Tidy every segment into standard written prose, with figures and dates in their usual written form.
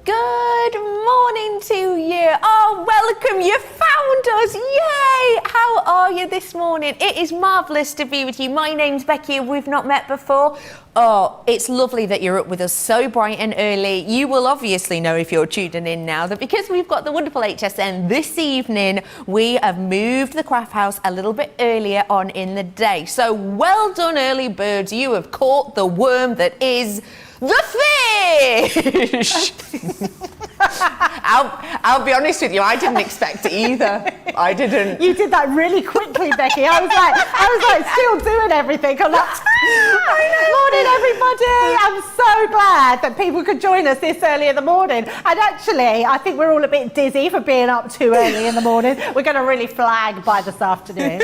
Good morning to you. Oh, welcome. You found us. Yay. How are you this morning? It is marvellous to be with you. My name's Becky. We've not met before. Oh, it's lovely that you're up with us so bright and early. You will obviously know if you're tuning in now that because we've got the wonderful HSN this evening, we have moved the craft house a little bit earlier on in the day. So well done, early birds. You have caught the worm that is the fish. I'll be honest with you, I didn't expect it either. I didn't. You did that really quickly, Becky. I was like still doing everything. I'm like, morning everybody. I'm so glad that people could join us this early in the morning. And actually, I think we're all a bit dizzy for being up too early in the morning. We're going to really flag by this afternoon.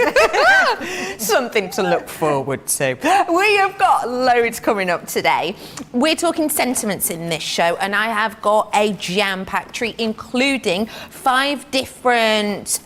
Something to look forward to. We have got loads coming up today. We're talking sentiments in this show, and I have got a jam-packed treat, including 5 different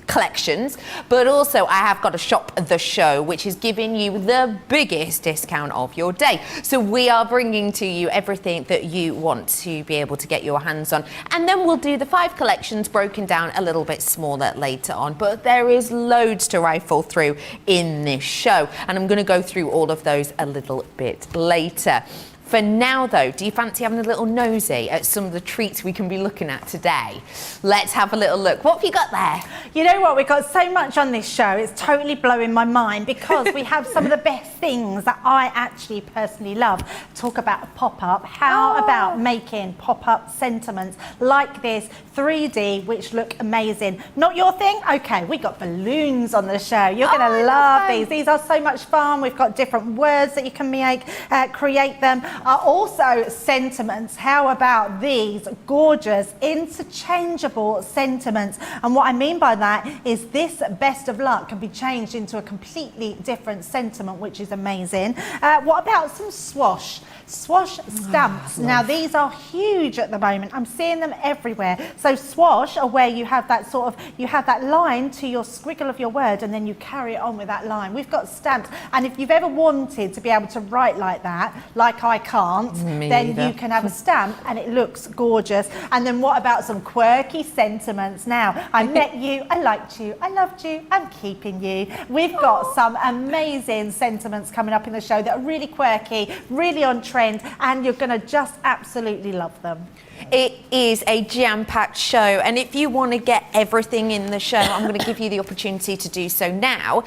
collections, but also I have got a shop the show, which is giving you the biggest discount of your day. So we are bringing to you everything that you want to be able to get your hands on, and then we'll do the 5 collections broken down a little bit smaller later on. But there is loads to rifle through in this show, and I'm going to go through all of those a little bit later. For now, though, do you fancy having a little nosy at some of the treats we can be looking at today? Let's have a little look. What have you got there? You know what? We've got so much on this show. It's totally blowing my mind because we have some of the best things that I actually personally love. Talk about a pop-up. How about making pop-up sentiments like this, 3D, which look amazing? Not your thing? Okay, we got balloons on the show. You're going to love these. These are so much fun. We've got different words that you can make, create them. Are also sentiments. How about these gorgeous interchangeable sentiments? And what I mean by that is this best of luck can be changed into a completely different sentiment, which is amazing. What about some swash stamps? Now these are huge at the moment. I'm seeing them everywhere. So swash are where you have that you have that line to your squiggle of your word, and then you carry it on with that line. We've got stamps, and if you've ever wanted to be able to write like that, like I can't, then you can have a stamp and it looks gorgeous. And then what about some quirky sentiments? Now, I met you, I liked you, I loved you, I'm keeping you. We've got some amazing sentiments coming up in the show that are really quirky, really on trend, and you're going to just absolutely love them. It is a jam-packed show, and if you want to get everything in the show, I'm going to give you the opportunity to do so now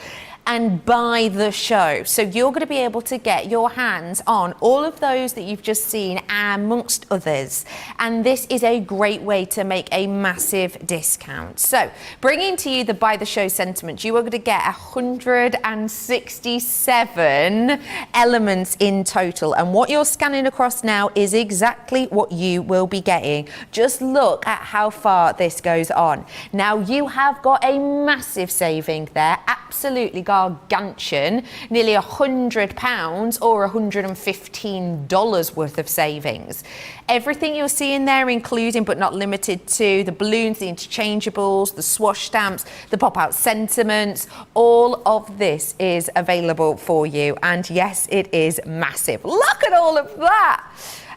and buy the show. So you're going to be able to get your hands on all of those that you've just seen, amongst others. And this is a great way to make a massive discount. So bringing to you the buy the show sentiment, you are going to get 167 elements in total. And what you're scanning across now is exactly what you will be getting. Just look at how far this goes on. Now you have got a massive saving there, absolutely gargantuan, nearly £100 or $115 worth of savings. Everything you're seeing there, including but not limited to the balloons, the interchangeables, the swash stamps, the pop-out sentiments, all of this is available for you. And yes, it is massive. Look at all of that.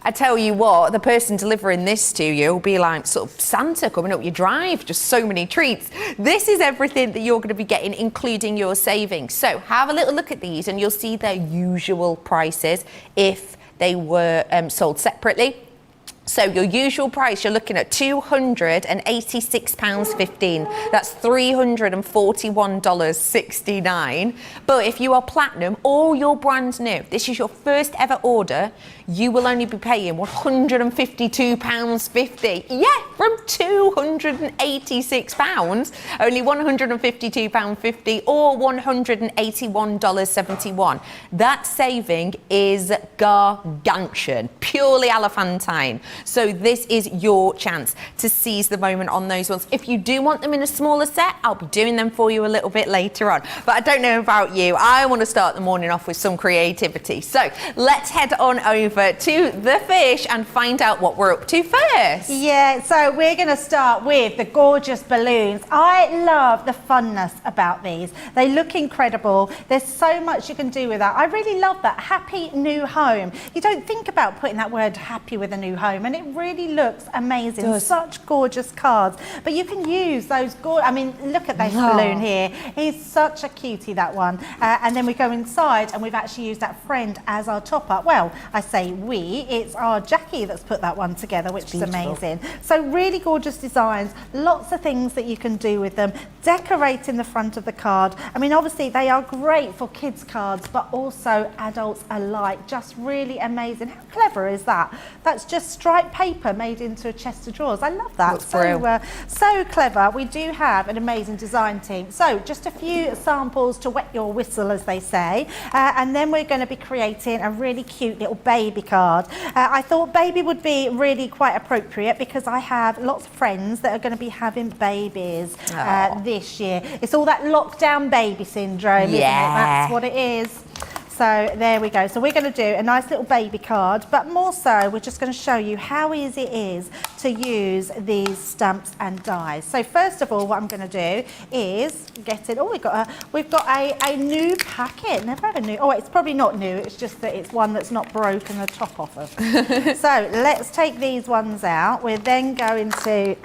I tell you what, the person delivering this to you will be like sort of Santa coming up your drive, just so many treats. This is everything that you're going to be getting, including your savings. So have a little look at these and you'll see their usual prices if they were sold separately. So your usual price, you're looking at £286.15. That's $341.69. But if you are platinum or you're brand new, this is your first ever order, you will only be paying £152.50. Yeah, from £286, only £152.50 or $181.71. That saving is gargantuan, purely elephantine. So this is your chance to seize the moment on those ones. If you do want them in a smaller set, I'll be doing them for you a little bit later on. But I don't know about you, I want to start the morning off with some creativity. So let's head on over to the fish and find out what we're up to first. Yeah, so we're going to start with the gorgeous balloons. I love the funness about these. They look incredible. There's so much you can do with that. I really love that. Happy new home. You don't think about putting that word happy with a new home and it really looks amazing. Does. Such gorgeous cards. But you can use those I mean, look at this balloon here. He's such a cutie, that one. And then we go inside and we've actually used that friend as our top up. Well, I say we, it's our Jackie that's put that one together, which is amazing. So really gorgeous designs, lots of things that you can do with them. Decorating the front of the card. I mean, obviously they are great for kids cards, but also adults alike. Just really amazing. How clever is that? That's just striped paper made into a chest of drawers. I love that. So clever. We do have an amazing design team. So just a few samples to wet your whistle, as they say, and then we're going to be creating a really cute little baby card. I thought baby would be really quite appropriate because I have lots of friends that are going to be having babies this year. It's all that lockdown baby syndrome, isn't it? That's what it is. So there we go. So we're going to do a nice little baby card, but more so we're just going to show you how easy it is to use these stamps and dies. So first of all, what I'm going to do is get it. Oh, we've got a new packet. Never had a new. Oh, it's probably not new. It's just that it's one that's not broken the top off of. So let's take these ones out. We're then going to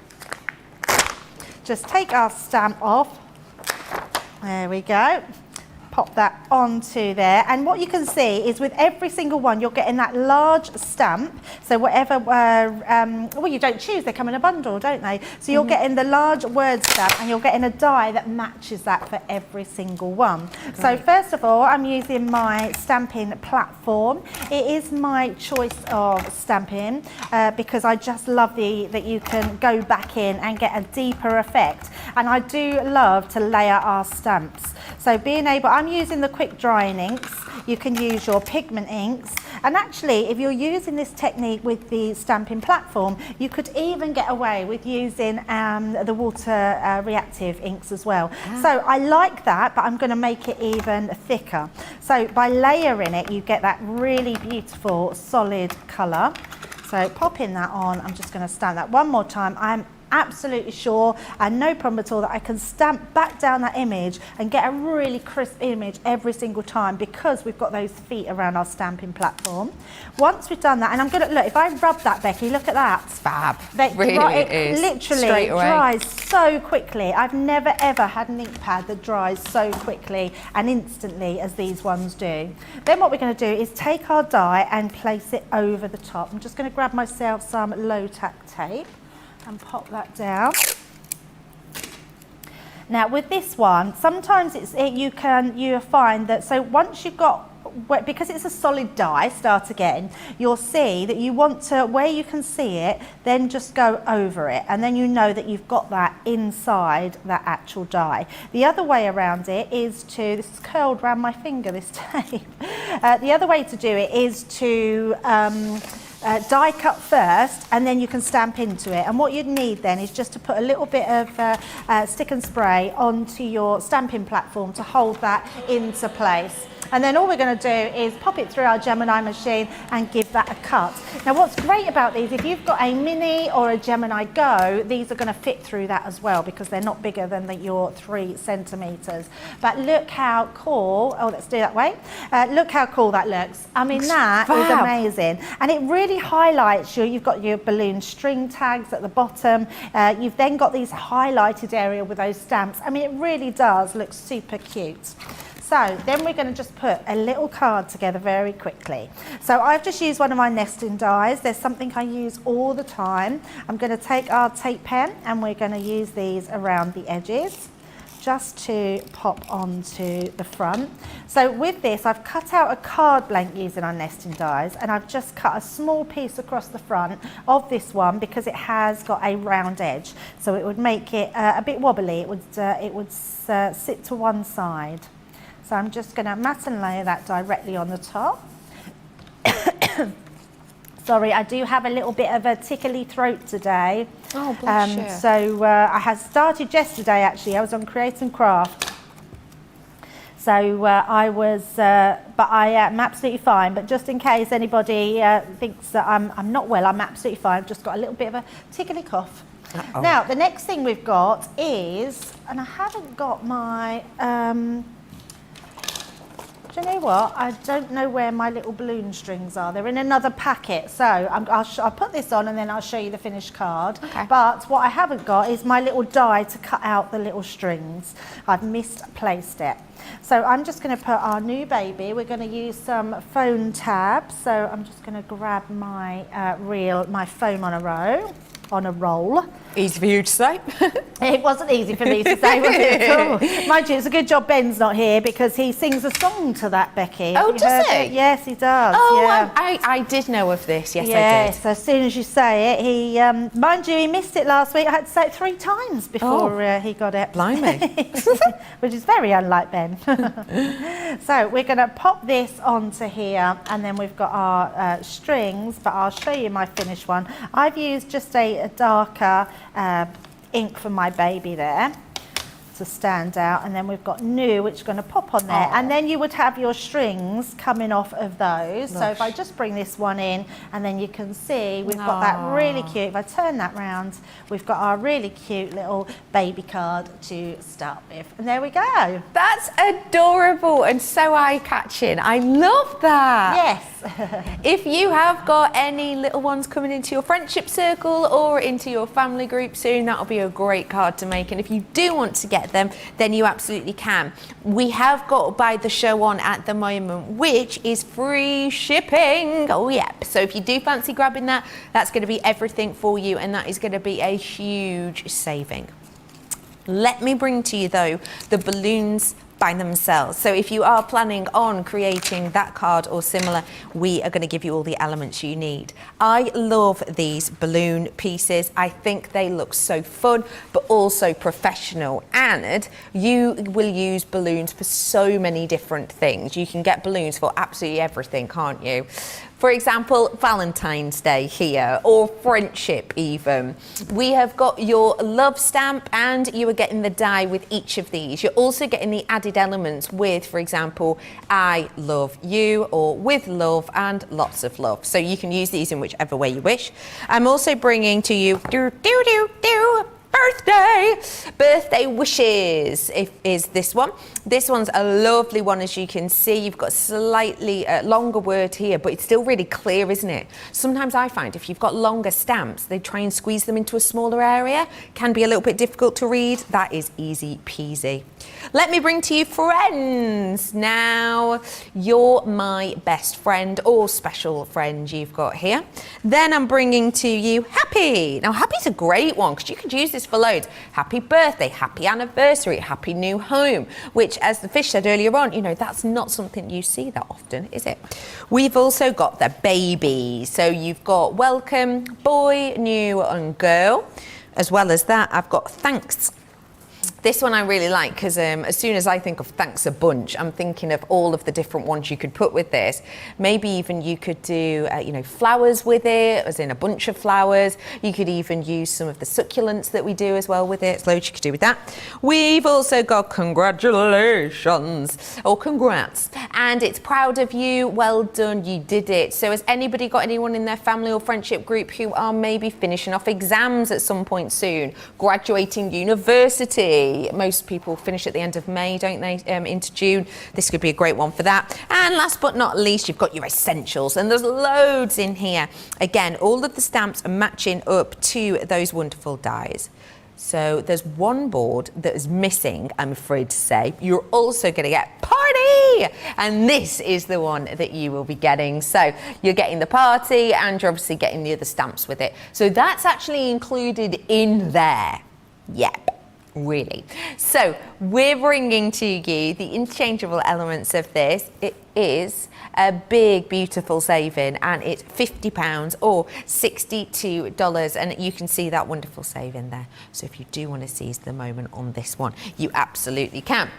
just take our stamp off. There we go. Pop that onto there, and what you can see is with every single one you're getting that large stamp. So whatever, well, you don't choose, they come in a bundle, don't they? So you're getting the large word stamp and you're getting a die that matches that for every single one. Great. So first of all, I'm using my stamping platform. It is my choice of stamping because I just love that you can go back in and get a deeper effect, and I do love to layer our stamps. So being able, I'm using the quick drying inks. You can use your pigment inks, and actually if you're using this technique with the stamping platform, you could even get away with using the water reactive inks as well. So I like that, but I'm going to make it even thicker. So by layering it, you get that really beautiful solid colour. So popping that on, I'm just going to stamp that one more time. I'm absolutely sure, and no problem at all, that I can stamp back down that image and get a really crisp image every single time because we've got those feet around our stamping platform. Once we've done that, and I'm going to look, if I rub that, Becky, look at that. It's fab. It is. Literally dries so quickly. I've never ever had an ink pad that dries so quickly and instantly as these ones do. Then what we're going to do is take our die and place it over the top. I'm just going to grab myself some low tack tape and pop that down. Now with this one, sometimes you find that, so once you've got, because it's a solid die, start again, you'll see that you want to, where you can see it, then just go over it, and then you know that you've got that inside that actual die. The other way around it is to, this is curled around my finger, this tape. The other way to do it is to die cut first, and then you can stamp into it. And what you'd need then is just to put a little bit of stick and spray onto your stamping platform to hold that into place. And then all we're going to do is pop it through our Gemini machine and give that a cut. Now what's great about these, if you've got a Mini or a Gemini Go, these are going to fit through that as well because they're not bigger than your 3 centimetres. But look how cool, oh, let's do that way. Look how cool that looks. I mean, that is amazing. And it really highlights you've got your balloon string tags at the bottom. You've then got these highlighted area with those stamps. I mean, it really does look super cute. So then we're going to just put a little card together very quickly. So I've just used one of my nesting dies. There's something I use all the time. I'm going to take our tape pen and we're going to use these around the edges just to pop onto the front. So with this, I've cut out a card blank using our nesting dies, and I've just cut a small piece across the front of this one because it has got a round edge. So it would make it a bit wobbly. It would sit to one side. So I'm just going to matte and layer that directly on the top. Sorry, I do have a little bit of a tickly throat today. Oh, bless you. So I had started yesterday actually. I was on Create and Craft. So I was, but I am absolutely fine. But just in case anybody thinks that I'm not well, I'm absolutely fine. I've just got a little bit of a tickly cough. Uh-oh. Now, the next thing we've got is, and I haven't got my, Do you know what? I don't know where my little balloon strings are. They're in another packet. So I'll put this on and then I'll show you the finished card. Okay. But what I haven't got is my little die to cut out the little strings. I've misplaced it. So I'm just going to put our new baby. We're going to use some phone tabs. So I'm just going to grab my my foam on a roll. Easy for you to say. It wasn't easy for me to say, was it at all? Mind you, it's a good job Ben's not here because he sings a song to that, Becky. Oh, Have you does heard he? it? Yes, he does. Oh, yeah. I did know of this. Yes, I did. Yes, as soon as you say it, he, mind you, he missed it last week. I had to say it 3 times before he got it. Blimey. Which is very unlike Ben. So we're going to pop this onto here and then we've got our strings, but I'll show you my finished one. I've used just a darker ink for my baby there to stand out, and then we've got new, which is going to pop on there. And then you would have your strings coming off of those. So if I just bring this one in, and then you can see we've got that really cute, if I turn that round, we've got our really cute little baby card to start with. And there we go. That's adorable and so eye-catching. I love that. Yes. If you have got any little ones coming into your friendship circle or into your family group soon, that'll be a great card to make. And if you do want to get them, then you absolutely can. We have got Buy the Show on at the moment, which is free shipping. Oh yeah. So if you do fancy grabbing that, that's going to be everything for you, and that is going to be a huge saving. Let me bring to you though the balloons by themselves. So if you are planning on creating that card or similar, we are going to give you all the elements you need. I love these balloon pieces. I think they look so fun, but also professional. And you will use balloons for so many different things. You can get balloons for absolutely everything, can't you? For example, Valentine's Day here, or friendship even. We have got your love stamp, and you are getting the die with each of these. You're also getting the added elements with, for example, I love you, or with love and lots of love. So you can use these in whichever way you wish. I'm also bringing to you birthday wishes is this one. This one's a lovely one, as you can see. You've got slightly longer word here, but it's still really clear, isn't it? Sometimes I find if you've got longer stamps, they try and squeeze them into a smaller area. Can be a little bit difficult to read. That is easy peasy. Let me bring to you friends. Now, you're my best friend or special friend you've got here. Then I'm bringing to you happy. Now, happy's a great one because you could use this for loads. Happy birthday, happy anniversary, happy new home, which, as the fish said earlier on, you know, that's not something you see that often, is it? We've also got the baby. So you've got welcome, boy, new and girl. As well as that, I've got thanks. This one I really like because as soon as I think of thanks a bunch, I'm thinking of all of the different ones you could put with this. Maybe even you could do, you know, flowers with it, as in a bunch of flowers. You could even use some of the succulents that we do as well with it. There's loads you could do with that. We've also got congratulations or congrats, and it's proud of you, well done, you did it. So has anybody got anyone in their family or friendship group who are maybe finishing off exams at some point soon, graduating university? Most people finish at the end of May, don't they, into June. This could be a great one for that. And last but not least, you've got your essentials, and there's loads in here. Again, all of the stamps are matching up to those wonderful dies. So there's one board that is missing, I'm afraid to say. You're also going to get party, and this is the one that you will be getting. So you're getting the party, and you're obviously getting the other stamps with it. So that's actually included in there. Yep. Really. So we're bringing to you the interchangeable elements of this. It is a big, beautiful saving, and it's £50 or $62, and you can see that wonderful saving there. So if you do want to seize the moment on this one, you absolutely can.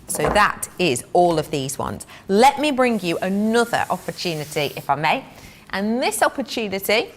So that is all of these ones. Let me bring you another opportunity, if I may, and this opportunity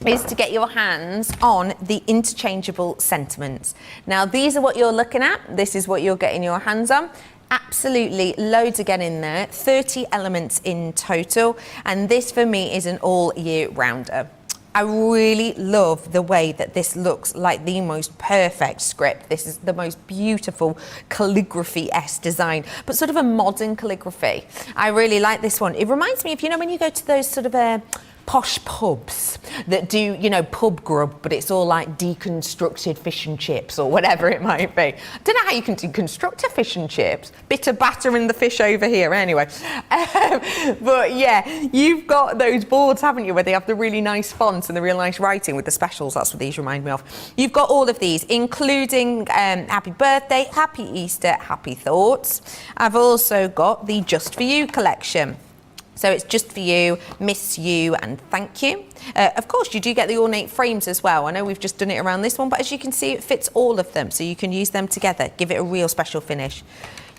is to get your hands on the interchangeable sentiments. Now, these are what you're looking at. This is what you're getting your hands on. Absolutely loads again in there, 30 elements in total. And this for me is an all year rounder. I really love the way that this looks like the most perfect script. This is the most beautiful calligraphy-esque design, but sort of a modern calligraphy. I really like this one. It reminds me of, you know, when you go to those sort of posh pubs that do, you know, pub grub, but it's all like deconstructed fish and chips or whatever it might be. I don't know how you can deconstruct a fish and chips. Bit of batter in the fish over here anyway. But yeah, you've got those boards, haven't you, where they have the really nice fonts and the real nice writing with the specials. That's what these remind me of. You've got all of these, including Happy Birthday, Happy Easter, Happy Thoughts. I've also got the Just For You collection. So it's Just For You, Miss You and Thank You. Of course, you do get the ornate frames as well. I know we've just done it around this one, but as you can see, it fits all of them. So you can use them together, give it a real special finish.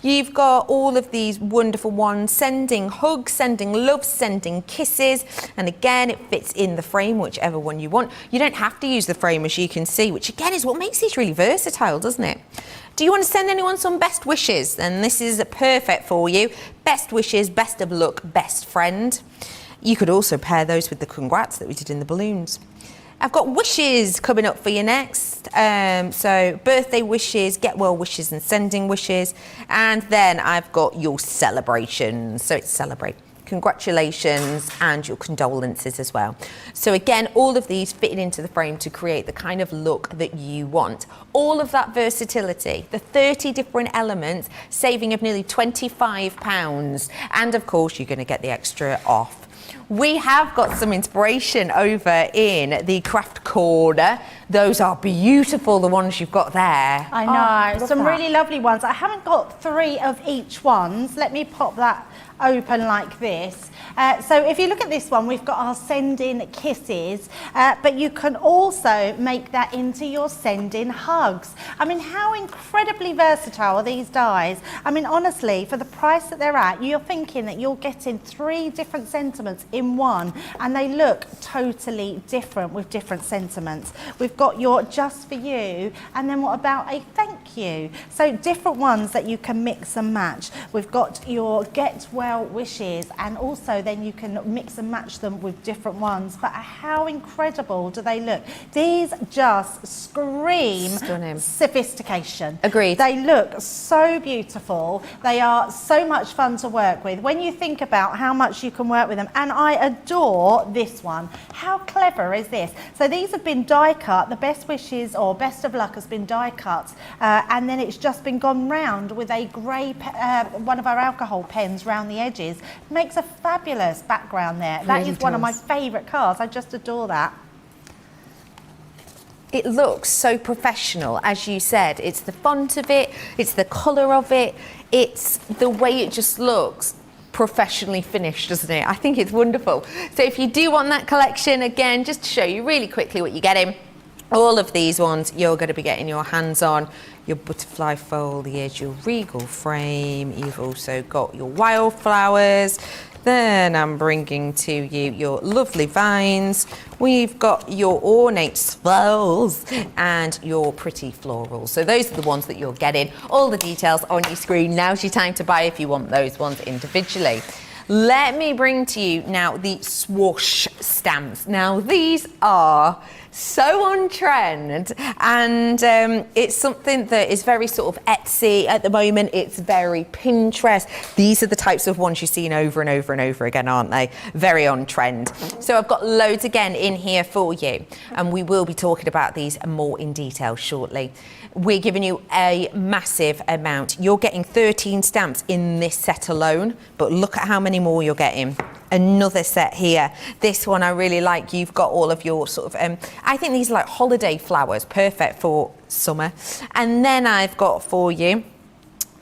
You've got all of these wonderful ones, sending hugs, sending love, sending kisses. And again, it fits in the frame, whichever one you want. You don't have to use the frame, as you can see, which again is what makes these really versatile, doesn't it? Do you want to send anyone some best wishes? Then this is perfect for you. Best wishes, best of luck, best friend. You could also pair those with the congrats that we did in the balloons. I've got wishes coming up for you next. So birthday wishes, get well wishes and sending wishes. And then I've got your celebrations. So it's celebrate. Congratulations and your condolences as well. So again, all of these fitting into the frame to create the kind of look that you want. All of that versatility, the 30 different elements, saving of nearly £25. And of course, you're going to get the extra off. We have got some inspiration over in the craft corner. Those are beautiful, the ones you've got there. I know, some that. really lovely ones. I haven't got 3 of each ones. Let me pop that open like this. So if you look at this one, we've got our send-in kisses, but you can also make that into your send-in hugs. I mean, how incredibly versatile are these dies? I mean, honestly, for the price that they're at, you're thinking that you're getting 3 different sentiments in one, and they look totally different with different sentiments. We've got your Just For You, and then what about a thank you? So different ones that you can mix and match. We've got your get well wishes, and also then you can mix and match them with different ones. But how incredible do they look? These just scream stunning sophistication. Agreed. They look so beautiful. They are so much fun to work with when you think about how much you can work with them. And I adore this one. How clever is this? So these have been die cut. The best wishes or best of luck has been die cut, and then it's just been gone round with a grey one of our alcohol pens round the edges. Makes a fabulous background there. That is one of my favourite cards. I just adore that. It looks so professional, as you said. It's the font of it, it's the colour of it, it's the way it just looks professionally finished, doesn't it? I think it's wonderful. So if you do want that collection, again, just to show you really quickly what you're getting, all of these ones you're going to be getting your hands on. Your butterfly foliage, your regal frame, you've also got your wildflowers. Then I'm bringing to you your lovely vines. We've got your ornate swirls and your pretty florals. So those are the ones that you're getting. All the details on your screen. Now's your time to buy if you want those ones individually. Let me bring to you now the swoosh stamps. Now these are so on trend, and it's something that is very sort of Etsy at the moment. It's very Pinterest. These are the types of ones you've seen over and over and over again, aren't they? Very on trend. So I've got loads again in here for you, and we will be talking about these more in detail shortly. We're giving you a massive amount. You're getting 13 stamps in this set alone, but look at how many more you're getting. Another set here. This one I really like. You've got all of your sort of, I think these are like holiday flowers, perfect for summer. And then I've got for you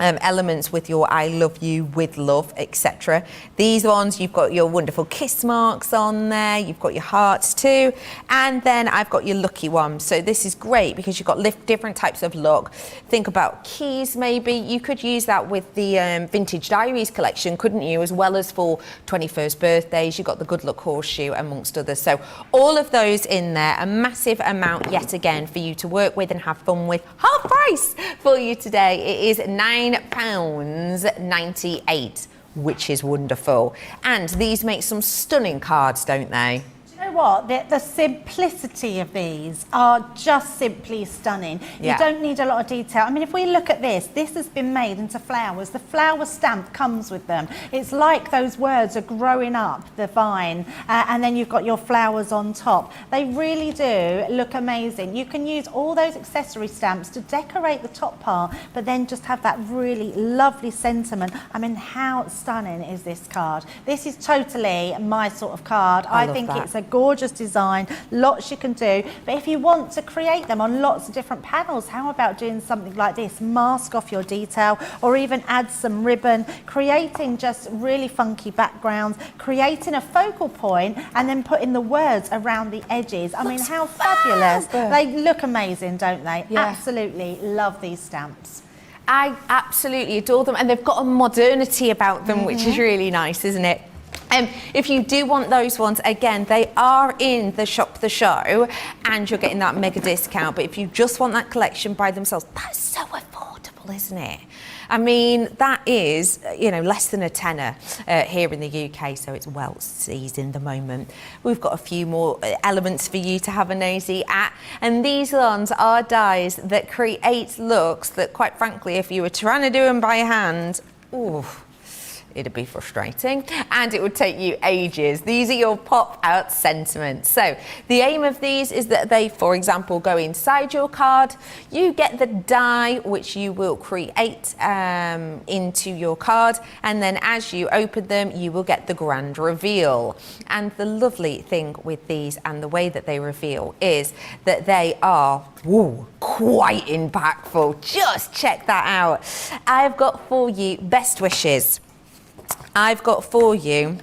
elements with your I love you, with love, etc. These ones, you've got your wonderful kiss marks on there, you've got your hearts too, and then I've got your lucky one. So this is great because you've got different types of luck. Think about keys maybe. You could use that with the Vintage Diaries collection, couldn't you, as well as for 21st birthdays. You've got the Good Luck Horseshoe amongst others. So all of those in there, a massive amount yet again for you to work with and have fun with. Half price for you today. It is £9.98, which is wonderful. And these make some stunning cards, don't they? Do you know what? The simplicity of these are just simply stunning. Yeah. You don't need a lot of detail. I mean, if we look at this has been made into flowers. The flower stamp comes with them. It's like those words are growing up the vine, and then you've got your flowers on top. They really do look amazing. You can use all those accessory stamps to decorate the top part, but then just have that really lovely sentiment. I mean, how stunning is this card? This is totally my sort of card. I think it's a gorgeous design, lots you can do, but if you want to create them on lots of different panels, how about doing something like this? Mask off your detail, or even add some ribbon, creating just really funky backgrounds, creating a focal point, and then putting the words around the edges. I mean, how fabulous. They look amazing, don't they? Yeah. Absolutely love these stamps. I absolutely adore them, and they've got a modernity about them, which is really nice, isn't it? If you do want those ones, again, they are in the Shop the Show, and you're getting that mega discount. But if you just want that collection by themselves, that's so affordable, isn't it? I mean, that is, you know, less than a tenner here in the UK, so it's well seasoned the moment. We've got a few more elements for you to have a nosy at, and these ones are dies that create looks that, quite frankly, if you were trying to do them by hand, ooh, it'd be frustrating, and it would take you ages. These are your pop-out sentiments. So the aim of these is that they, for example, go inside your card. You get the die, which you will create into your card, and then as you open them, you will get the grand reveal. And the lovely thing with these and the way that they reveal is that they are quite impactful. Just check that out. I've got for you best wishes. I've got for you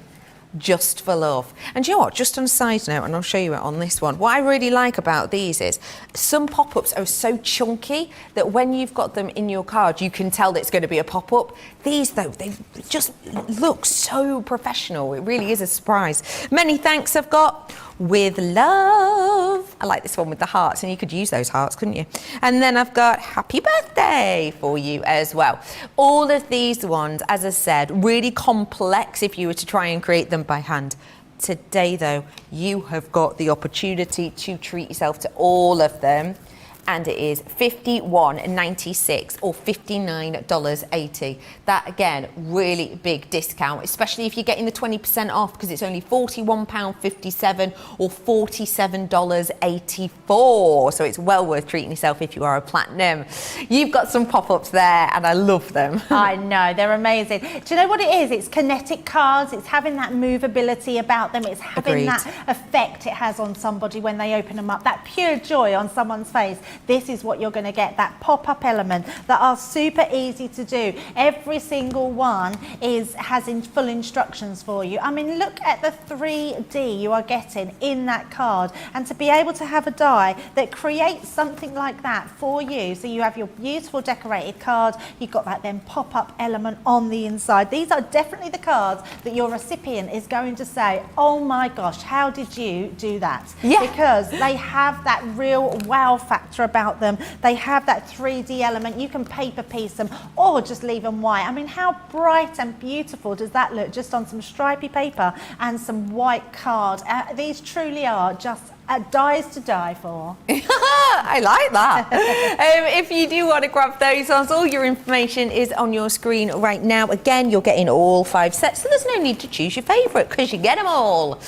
Just for Love. And you know what, just on a side note, and I'll show you it on this one, what I really like about these is some pop-ups are so chunky that when you've got them in your card, you can tell that it's going to be a pop-up. These, though, they just look so professional. It really is a surprise. Many thanks I've got. With love. I like this one with the hearts, and you could use those hearts, couldn't you? And then I've got happy birthday for you as well. All of these ones, as I said, really complex if you were to try and create them by hand. Today, though, you have got the opportunity to treat yourself to all of them. And it is $51.96 or $59.80. That, again, really big discount, especially if you're getting the 20% off, because it's only £41.57 or $47.84. So it's well worth treating yourself if you are a platinum. You've got some pop-ups there, and I love them. I know, they're amazing. Do you know what it is? It's kinetic cards. It's having that movability about them. It's having that effect it has on somebody when they open them up. That pure joy on someone's face. This is what you're going to get, that pop-up element that are super easy to do. Every single one has full instructions for you. I mean, look at the 3D you are getting in that card, and to be able to have a die that creates something like that for you, so you have your beautiful decorated card, you've got that then pop-up element on the inside. These are definitely the cards that your recipient is going to say, oh my gosh, how did you do that? Yeah. Because they have that real wow factor about them. They have that 3D element. You can paper piece them or just leave them white. I mean, how bright and beautiful does that look just on some stripy paper and some white card? These truly are just dies to die for. I like that. If you do want to grab those ones, all your information is on your screen right now. Again, you're getting all 5 sets, so there's no need to choose your favourite because you get them all.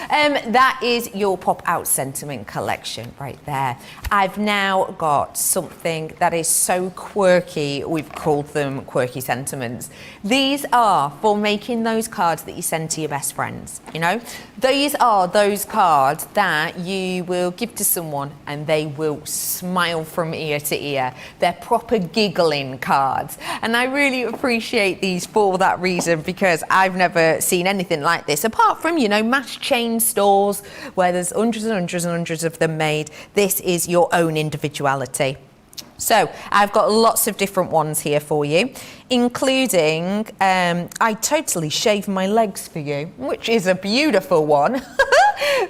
That is your pop-out sentiment collection right there. I've now got something that is so quirky, we've called them quirky sentiments. These are for making those cards that you send to your best friends, you know? These are those cards that you will give to someone and they will smile from ear to ear. They're proper giggling cards. And I really appreciate these for that reason, because I've never seen anything like this, apart from, you know, mass chain stores where there's hundreds and hundreds and hundreds of them made. This is your own individuality. So I've got lots of different ones here for you, including I totally shave my legs for you, which is a beautiful one.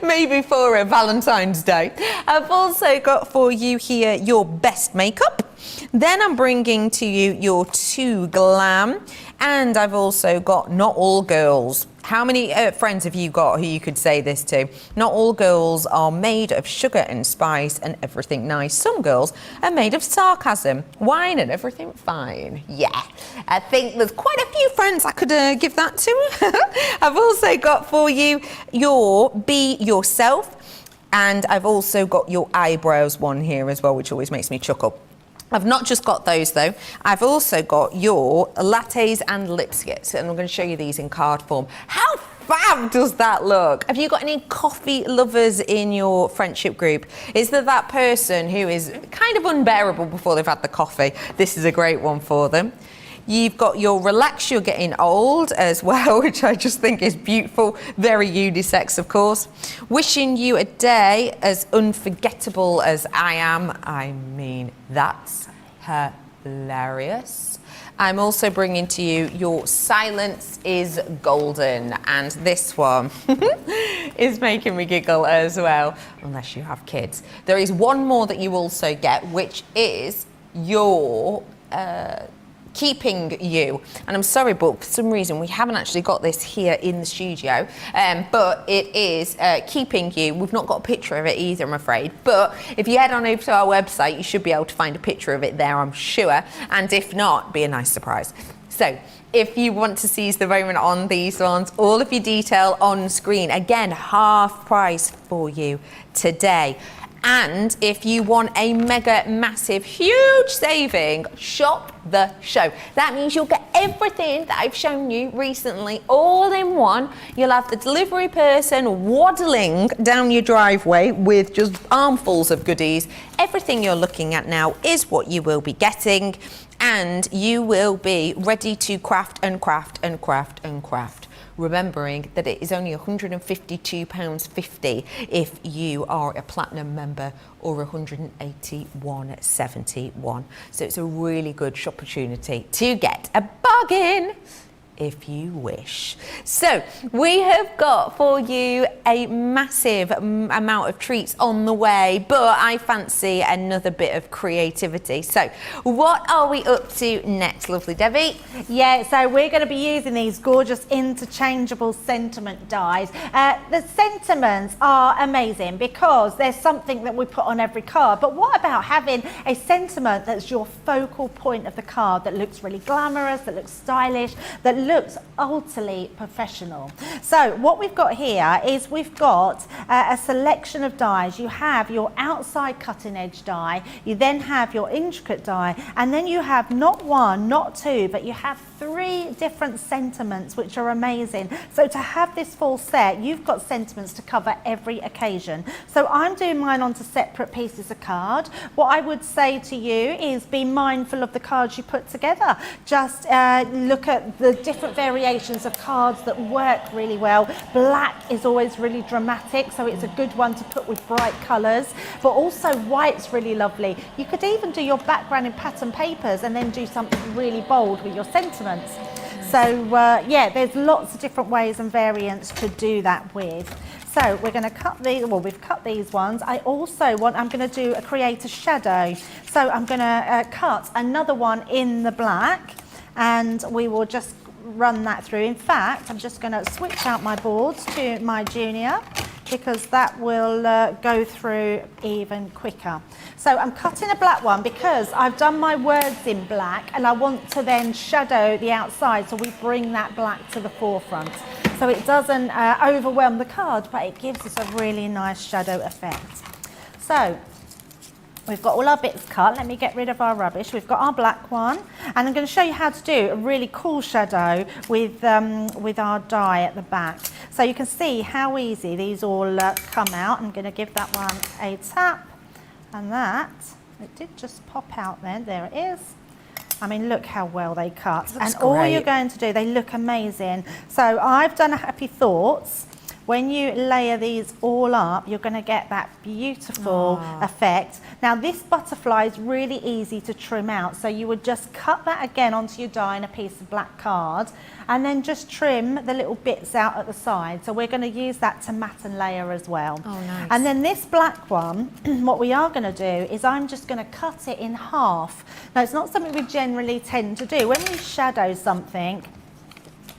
Maybe for a Valentine's Day. I've also got for you here your best makeup. Then I'm bringing to you your 2 glam. And I've also got not all girls. How many friends have you got who you could say this to? Not all girls are made of sugar and spice and everything nice. Some girls are made of sarcasm, wine and everything fine. Yeah, I think there's quite a few friends I could give that to. I've also got for you your Be Yourself, and I've also got your eyebrows one here as well, which always makes me chuckle. I've not just got those though, I've also got your lattes and lipsticks, and I'm going to show you these in card form. How fab does that look? Have you got any coffee lovers in your friendship group? Is there that person who is kind of unbearable before they've had the coffee? This is a great one for them. You've got your Relax You're Getting Old as well, which I just think is beautiful. Very unisex, of course. Wishing you a day as unforgettable as I am. I mean, that's hilarious. I'm also bringing to you your Silence is Golden, and this one is making me giggle as well, unless you have kids. There is one more that you also get, which is your Keeping You, and I'm sorry, but for some reason we haven't actually got this here in the studio, but it is Keeping You. We've not got a picture of it either, I'm afraid, but if you head on over to our website you should be able to find a picture of it there, I'm sure, and if not, be a nice surprise. So if you want to seize the moment on these ones, all of your detail on screen, again, half price for you today. And if you want a mega, massive, huge saving, shop the show. That means you'll get everything that I've shown you recently all in one. You'll have the delivery person waddling down your driveway with just armfuls of goodies. Everything you're looking at now is what you will be getting, and you will be ready to craft and craft and craft and craft. Remembering that it is only £152.50 if you are a platinum member, or £181.71. So it's a really good opportunity to get a bargain if you wish. So we have got for you a massive amount of treats on the way, but I fancy another bit of creativity. So what are we up to next, lovely Debbie? Yeah, so we're going to be using these gorgeous interchangeable sentiment dies. The sentiments are amazing because there's something that we put on every card, but what about having a sentiment that's your focal point of the card, that looks really glamorous, that looks stylish, that looks utterly professional? So what we've got here is we've got a selection of dies. You have your outside cutting edge die, you then have your intricate die, and then you have not one, not two, but you have 3 different sentiments, which are amazing. So to have this full set, you've got sentiments to cover every occasion. So I'm doing mine onto separate pieces of card. What I would say to you is be mindful of the cards you put together. Just look at the different variations of cards that work really well. Black is always really dramatic, so it's a good one to put with bright colours, but also white's really lovely. You could even do your background in pattern papers and then do something really bold with your sentiments. So yeah, there's lots of different ways and variants to do that with. So we're going to cut these, well, we've cut these ones. I also want, I'm going to create a shadow. So I'm going to cut another one in the black, and we will just run that through. In fact, I'm just going to switch out my boards to my junior, because that will go through even quicker. So I'm cutting a black one because I've done my words in black, and I want to then shadow the outside, so we bring that black to the forefront. So it doesn't overwhelm the card, but it gives us a really nice shadow effect. So we've got all our bits cut. Let me get rid of our rubbish. We've got our black one, and I'm going to show you how to do a really cool shadow with our die at the back. So you can see how easy these all come out. I'm going to give that one a tap, and that, it did just pop out then. There it is. I mean, look how well they cut. And all you're going to do, they look amazing. So I've done a Happy Thoughts. When you layer these all up, you're going to get that beautiful effect. Now this butterfly is really easy to trim out, so you would just cut that again onto your die in a piece of black card, and then just trim the little bits out at the side. So we're going to use that to matte and layer as well. Oh, nice. And then this black one, what we are going to do is I'm just going to cut it in half. Now it's not something we generally tend to do. When we shadow something,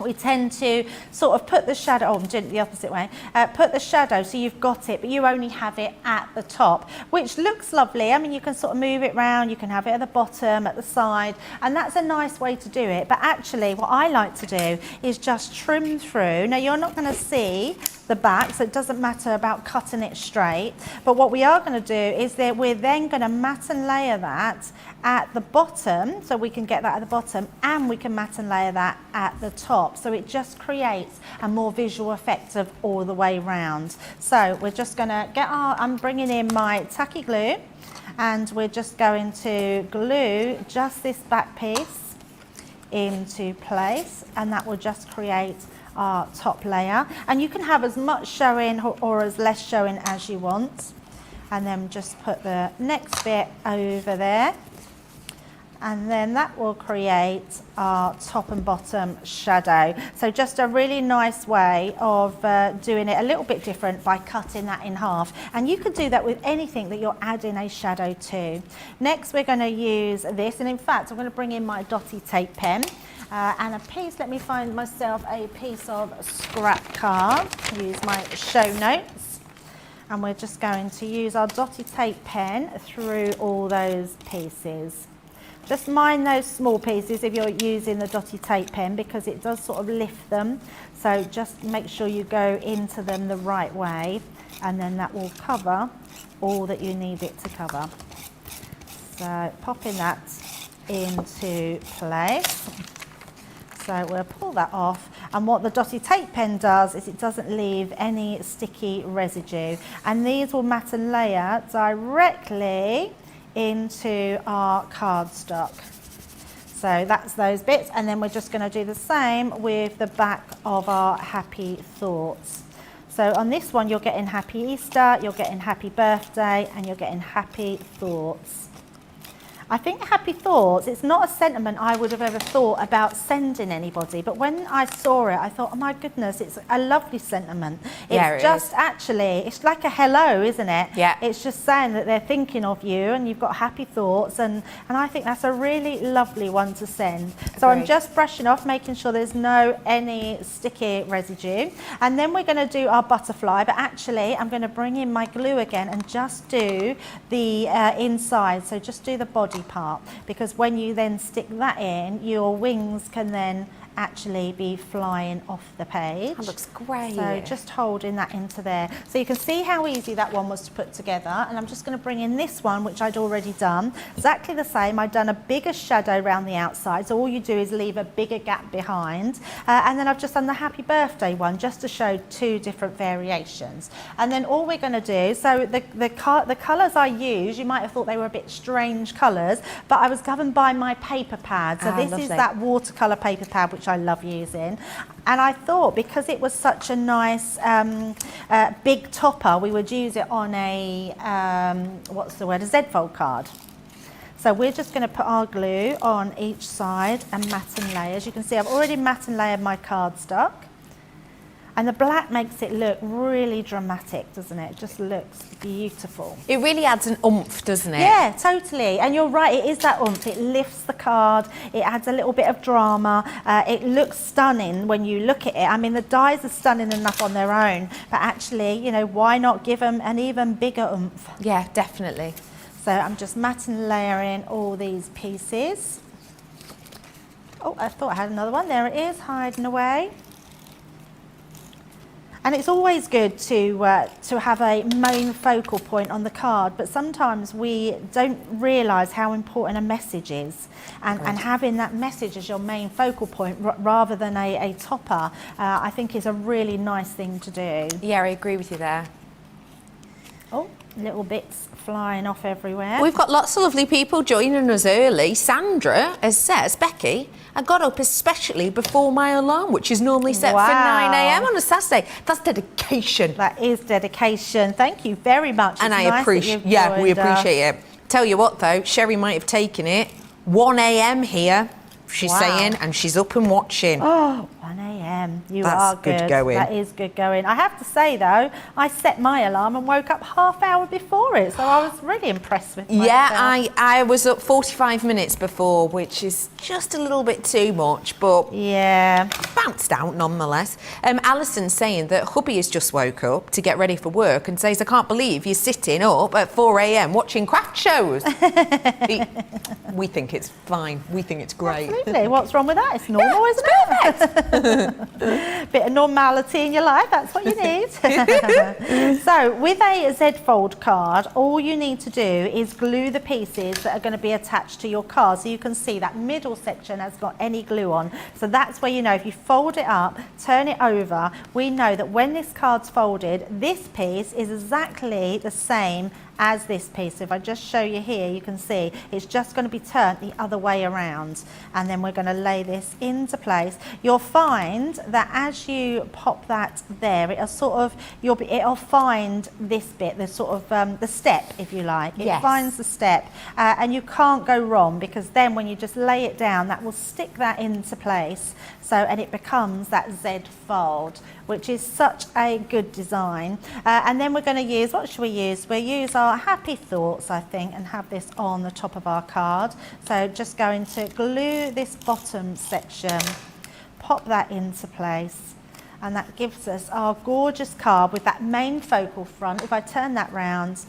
we tend to sort of put the shadow, oh, I'm doing it the opposite way, put the shadow so you've got it, but you only have it at the top, which looks lovely. I mean, you can sort of move it around, you can have it at the bottom, at the side, and that's a nice way to do it. But actually, what I like to do is just trim through. Now, you're not going to see the back, so it doesn't matter about cutting it straight, but what we are going to do is that we're then going to mat and layer that at the bottom, so we can get that at the bottom, and we can mat and layer that at the top, so it just creates a more visual effect of all the way round. So we're just going to get I'm bringing in my tacky glue, and we're just going to glue just this back piece into place, and that will just create our top layer. And you can have as much showing or as less showing as you want, and then just put the next bit over there, and then that will create our top and bottom shadow. So just a really nice way of doing it a little bit different by cutting that in half, and you can do that with anything that you're adding a shadow to. Next we're going to use this, and in fact I'm going to bring in my dotty tape pen and a piece, let me find myself a piece of scrap card, use my show notes, and we're just going to use our dotty tape pen through all those pieces. Just mind those small pieces if you're using the dotty tape pen, because it does sort of lift them, so just make sure you go into them the right way, and then that will cover all that you need it to cover. So popping that into place. So we'll pull that off, and what the dotty tape pen does is it doesn't leave any sticky residue, and these will mat and layer directly into our cardstock. So that's those bits, and then we're just going to do the same with the back of our happy thoughts. So on this one you're getting happy Easter, you're getting happy birthday, and you're getting happy thoughts. I think happy thoughts, it's not a sentiment I would have ever thought about sending anybody, but when I saw it I thought, oh my goodness, it's a lovely sentiment. It's just actually, it's like a hello, isn't it? Yeah. It's just saying that they're thinking of you and you've got happy thoughts, and I think that's a really lovely one to send. So I'm just brushing off, making sure there's any sticky residue, and then we're going to do our butterfly, but actually I'm going to bring in my glue again and just do the inside, so just do the body part, because when you then stick that in, your wings can then actually be flying off the page. That looks great. So just holding that into there. So you can see how easy that one was to put together, and I'm just going to bring in this one, which I'd already done. Exactly the same. I'd done a bigger shadow around the outside, so all you do is leave a bigger gap behind, and then I've just done the happy birthday one just to show two different variations. And then all we're going to do, so the colours I use, you might have thought they were a bit strange colours, but I was governed by my paper pad. So this is that watercolour paper pad, which I love using, and I thought because it was such a nice big topper, we would use it on a what's the word, a Z-fold card. So we're just going to put our glue on each side and mat and layer. As you can see, I've already mat and layered my cardstock, and the black makes it look really dramatic, doesn't it? It just looks beautiful. It really adds an oomph, doesn't it? Yeah, totally. And you're right, it is that oomph. It lifts the card, it adds a little bit of drama. It looks stunning when you look at it. I mean, the dies are stunning enough on their own, but actually, you know, why not give them an even bigger oomph? Yeah, definitely. So I'm just mat and layering all these pieces. Oh, I thought I had another one. There it is, hiding away. And it's always good to have a main focal point on the card, but sometimes we don't realise how important a message is, and having that message as your main focal point rather than a topper, I think is a really nice thing to do. Yeah, I agree with you there. Oh, little bits flying off everywhere. We've got lots of lovely people joining us early. Sandra has says, Becky, I got up especially before my alarm, which is normally set for 9 a.m. on a Saturday. That's dedication. That is dedication. Thank you very much. And I appreciate, yeah, we appreciate it. Tell you what though, Sherry might have taken it. 1 a.m. here, she's saying, and she's up and watching. Oh, 1 a.m. a.m. You That's are good going. That is good going. I have to say though, I set my alarm and woke up half hour before it, so I was really impressed with myself. Yeah, I was up 45 minutes before, which is just a little bit too much, but yeah, bounced out nonetheless. Alison's saying that hubby has just woke up to get ready for work and says, I can't believe you're sitting up at 4 a.m. watching craft shows. We think it's fine. We think it's great. Absolutely. What's wrong with that? It's normal, isn't it? Bit of normality in your life, that's what you need. So with a Z Fold card, all you need to do is glue the pieces that are going to be attached to your card. So you can see that middle section has got any glue on. So that's where you know if you fold it up, turn it over, we know that when this card's folded, this piece is exactly the same as this piece. So if I just show you here, you can see it's just going to be turned the other way around, and then we're going to lay this into place. You'll find that as you pop that there, it'll sort of it'll find this bit, the sort of the step, if you like. It finds the step, and you can't go wrong, because then when you just lay it down, that will stick that into place. So, and it becomes that Z fold, which is such a good design. And then we're going to use, what should we use? We'll use our happy thoughts, I think, and have this on the top of our card. So just going to glue this bottom section, pop that into place, and that gives us our gorgeous card with that main focal front. If I turn that round,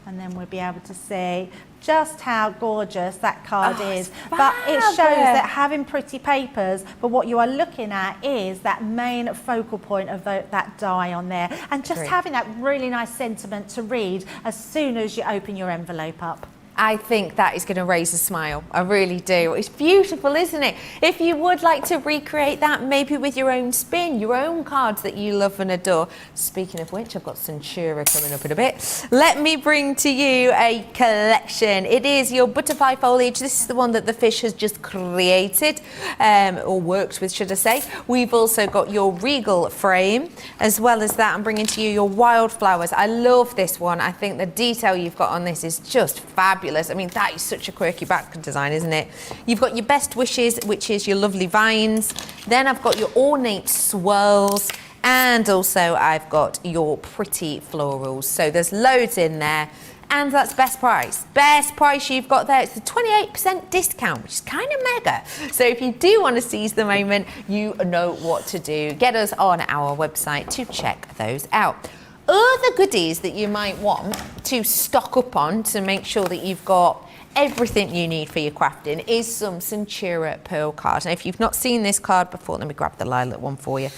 and then we'll be able to see just how gorgeous that card is. But it shows that having pretty papers, but what you are looking at is that main focal point of that die on there, and just having that really nice sentiment to read as soon as you open your envelope up. I think that is going to raise a smile. I really do. It's beautiful, isn't it? If you would like to recreate that, maybe with your own spin, your own cards that you love and adore. Speaking of which, I've got Centura coming up in a bit. Let me bring to you a collection. It is your butterfly foliage. This is the one that the fish has just created, or worked with, should I say. We've also got your regal frame. As well as that, I'm bringing to you your wildflowers. I love this one. I think the detail you've got on this is just fabulous. I mean, that is such a quirky back design, isn't it? You've got your best wishes, which is your lovely vines. Then I've got your ornate swirls, and also I've got your pretty florals. So there's loads in there, and that's best price. Best price you've got there. It's a 28% discount, which is kind of mega. So if you do want to seize the moment, you know what to do. Get us on our website to check those out. Other goodies that you might want to stock up on to make sure that you've got everything you need for your crafting is some Centura Pearl card. Now, if you've not seen this card before, let me grab the lilac one for you.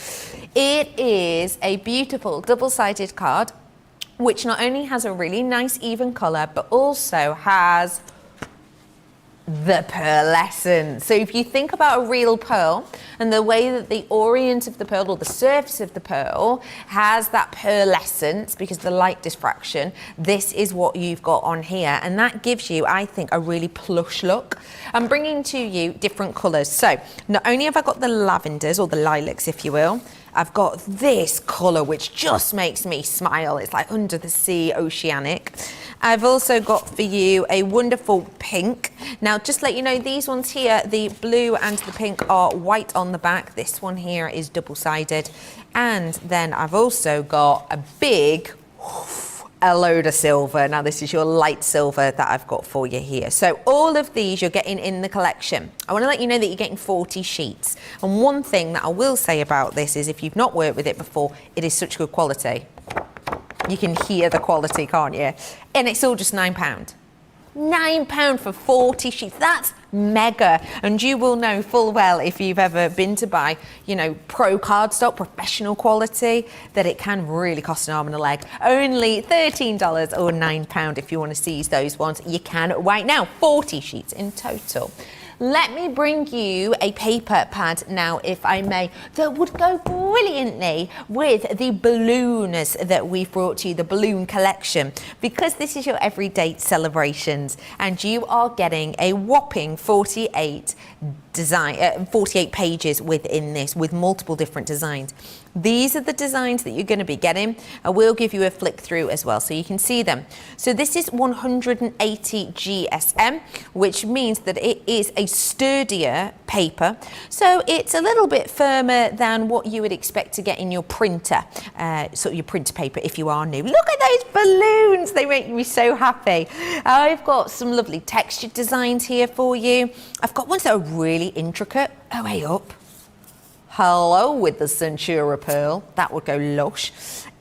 It is a beautiful double-sided card, which not only has a really nice even colour, but also has the pearlescence. So if you think about a real pearl and the way that the orient of the pearl, or the surface of the pearl, has that pearlescence because of the light diffraction, this is what you've got on here, and that gives you, I think, a really plush look. I'm bringing to you different colours. So not only have I got the lavenders, or the lilacs if you will, I've got this colour which just makes me smile. It's like under the sea, oceanic. I've also got for you a wonderful pink. Now, just let you know, these ones here, the blue and the pink, are white on the back. This one here is double-sided. And then I've also got a big, a load of silver. Now, this is your light silver that I've got for you here. So all of these you're getting in the collection. I want to let you know that you're getting 40 sheets. And one thing that I will say about this is, if you've not worked with it before, it is such good quality. You can hear the quality, can't you? And it's all just £9. £9 for 40 sheets. That's mega. And you will know full well, if you've ever been to buy, you know, pro cardstock, professional quality, that it can really cost an arm and a leg. Only $13 or £9 if you want to seize those ones. You can right now. 40 sheets in total. Let me bring you a paper pad now, if I may, that would go brilliantly with the balloons that we've brought to you, the balloon collection, because this is your everyday celebrations, and you are getting a whopping 48 pages within this, with multiple different designs. These are the designs that you're going to be getting. I will give you a flick through as well so you can see them. So this is 180 GSM, which means that it is a sturdier paper. So it's a little bit firmer than what you would expect to get in your printer, sort of your printer paper if you are new. Look at those balloons. They make me so happy. I've got some lovely textured designs here for you. I've got ones that are really intricate. Oh, way up. Hello with the Centura Pearl. That would go lush.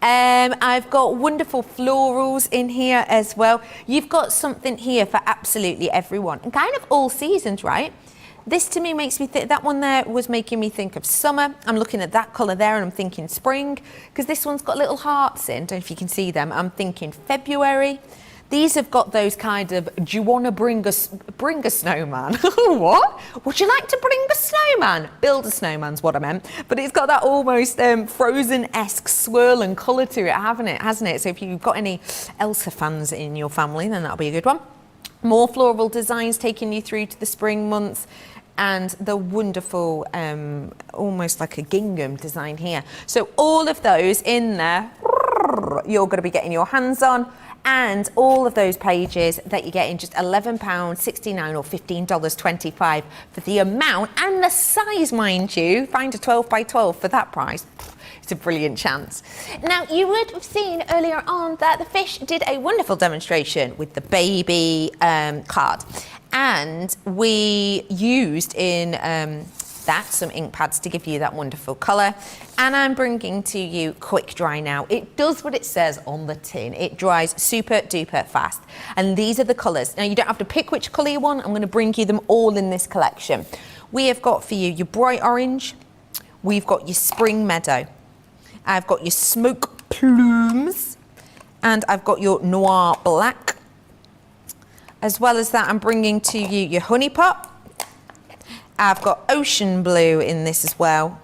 I've got wonderful florals in here as well. You've got something here for absolutely everyone and kind of all seasons, right? This to me makes me think, that one there was making me think of summer. I'm looking at that colour there and I'm thinking spring, because this one's got little hearts in. Don't know if you can see them. I'm thinking February. These have got those kind of, do you want to bring a snowman? What? Would you like to bring a snowman? Build a snowman's what I meant. But it's got that almost Frozen-esque swirl and colour to it, hasn't it? So if you've got any Elsa fans in your family, then that'll be a good one. More floral designs taking you through to the spring months. And the wonderful, almost like a gingham design here. So all of those in there, you're going to be getting your hands on. And all of those pages that you get in just £11.69 or $15.25 for the amount and the size, mind you. Find a 12 by 12 for that price. It's a brilliant chance. Now, you would have seen earlier on that the fish did a wonderful demonstration with the baby card. And we used in that some ink pads to give you that wonderful colour. And I'm bringing to you quick dry now. It does what it says on the tin. It dries super duper fast. And these are the colours. Now you don't have to pick which colour you want. I'm going to bring you them all in this collection. We have got for you your bright orange. We've got your spring meadow. I've got your smoke plumes. And I've got your noir black. As well as that, I'm bringing to you your honey pot. I've got ocean blue in this as well.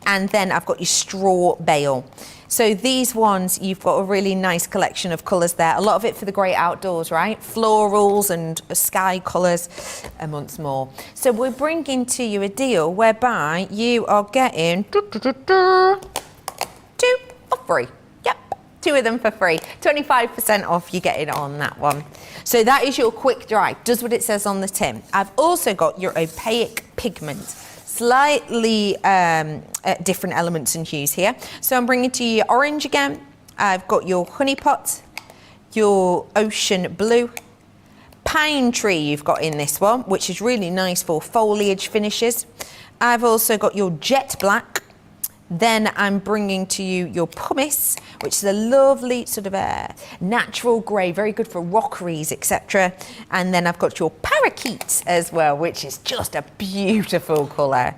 And then I've got your straw bale. So these ones, you've got a really nice collection of colours there. A lot of it for the great outdoors, right? Florals and sky colours, amongst more. So we're bringing to you a deal whereby you are getting 2 for free. Yep, 2 of them for free. 25% off you're getting on that one. So that is your quick dry. Does what it says on the tin. I've also got your opaque pigment. Slightly different elements and hues here. So I'm bringing to you your orange again. I've got your honey pot, your ocean blue, pine tree you've got in this one, which is really nice for foliage finishes. I've also got your jet black. Then I'm bringing to you your pumice, which is a lovely sort of a natural grey, very good for rockeries, etc. And then I've got your parakeet as well, which is just a beautiful colour.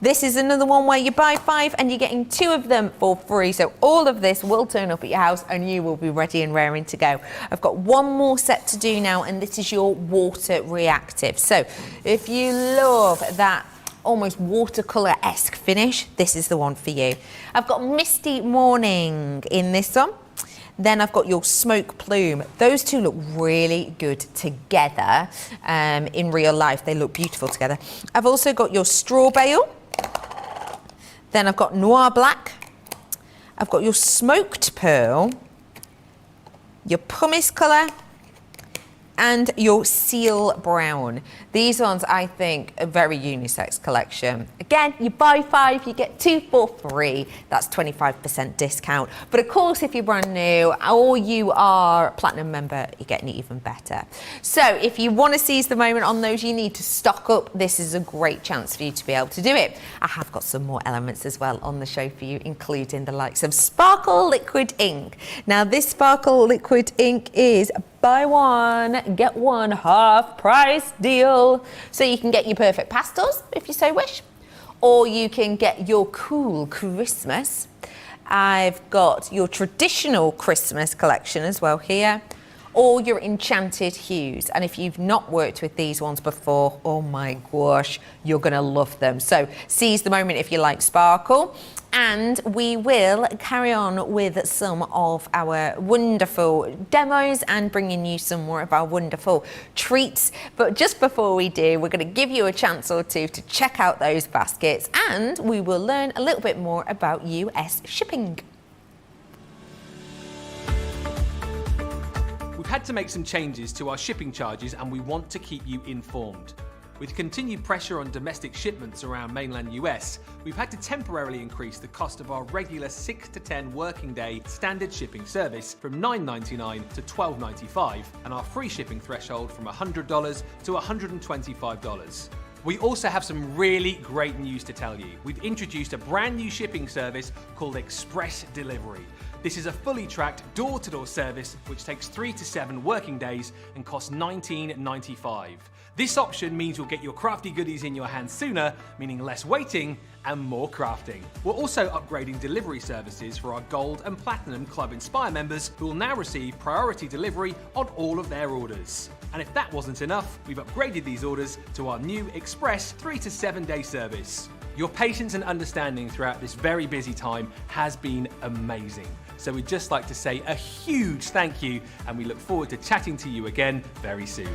This is another one where you buy 5 and you're getting 2 of them for free. So all of this will turn up at your house and you will be ready and raring to go. I've got one more set to do now, and this is your water reactive. So if you love that almost watercolour-esque finish, this is the one for you. I've got Misty Morning in this one. Then I've got your Smoke Plume. Those two look really good together. In real life, they look beautiful together. I've also got your Straw Bale. Then I've got Noir Black. I've got your Smoked Pearl, your Pumice colour, and your Seal Brown. These ones, I think, are very unisex collection. Again, you buy 5, you get 2 for free. That's 25% discount. But of course, if you're brand new or you are a Platinum member, you're getting it even better. So if you want to seize the moment on those, you need to stock up. This is a great chance for you to be able to do it. I have got some more elements as well on the show for you, including the likes of Sparkle Liquid Ink. Now, this Sparkle Liquid Ink is buy 1, get 1 half price deal. So you can get your perfect pastels if you so wish, or you can get your cool Christmas. I've got your traditional Christmas collection as well here, or your enchanted hues. And if you've not worked with these ones before, oh my gosh, you're going to love them. So seize the moment if you like sparkle. And we will carry on with some of our wonderful demos and bringing you some more of our wonderful treats. But just before we do, we're going to give you a chance or two to check out those baskets, and we will learn a little bit more about US shipping. We've had to make some changes to our shipping charges, and we want to keep you informed. With continued pressure on domestic shipments around mainland US, we've had to temporarily increase the cost of our regular 6 to 10 working day standard shipping service from $9.99 to $12.95, and our free shipping threshold from $100 to $125. We also have some really great news to tell you. We've introduced a brand new shipping service called Express Delivery. This is a fully tracked door-to-door service which takes 3 to 7 working days and costs $19.95. This option means you'll get your crafty goodies in your hands sooner, meaning less waiting and more crafting. We're also upgrading delivery services for our Gold and Platinum Club Inspire members, who will now receive priority delivery on all of their orders. And if that wasn't enough, we've upgraded these orders to our new Express 3 to 7 day service. Your patience and understanding throughout this very busy time has been amazing. So we'd just like to say a huge thank you, and we look forward to chatting to you again very soon.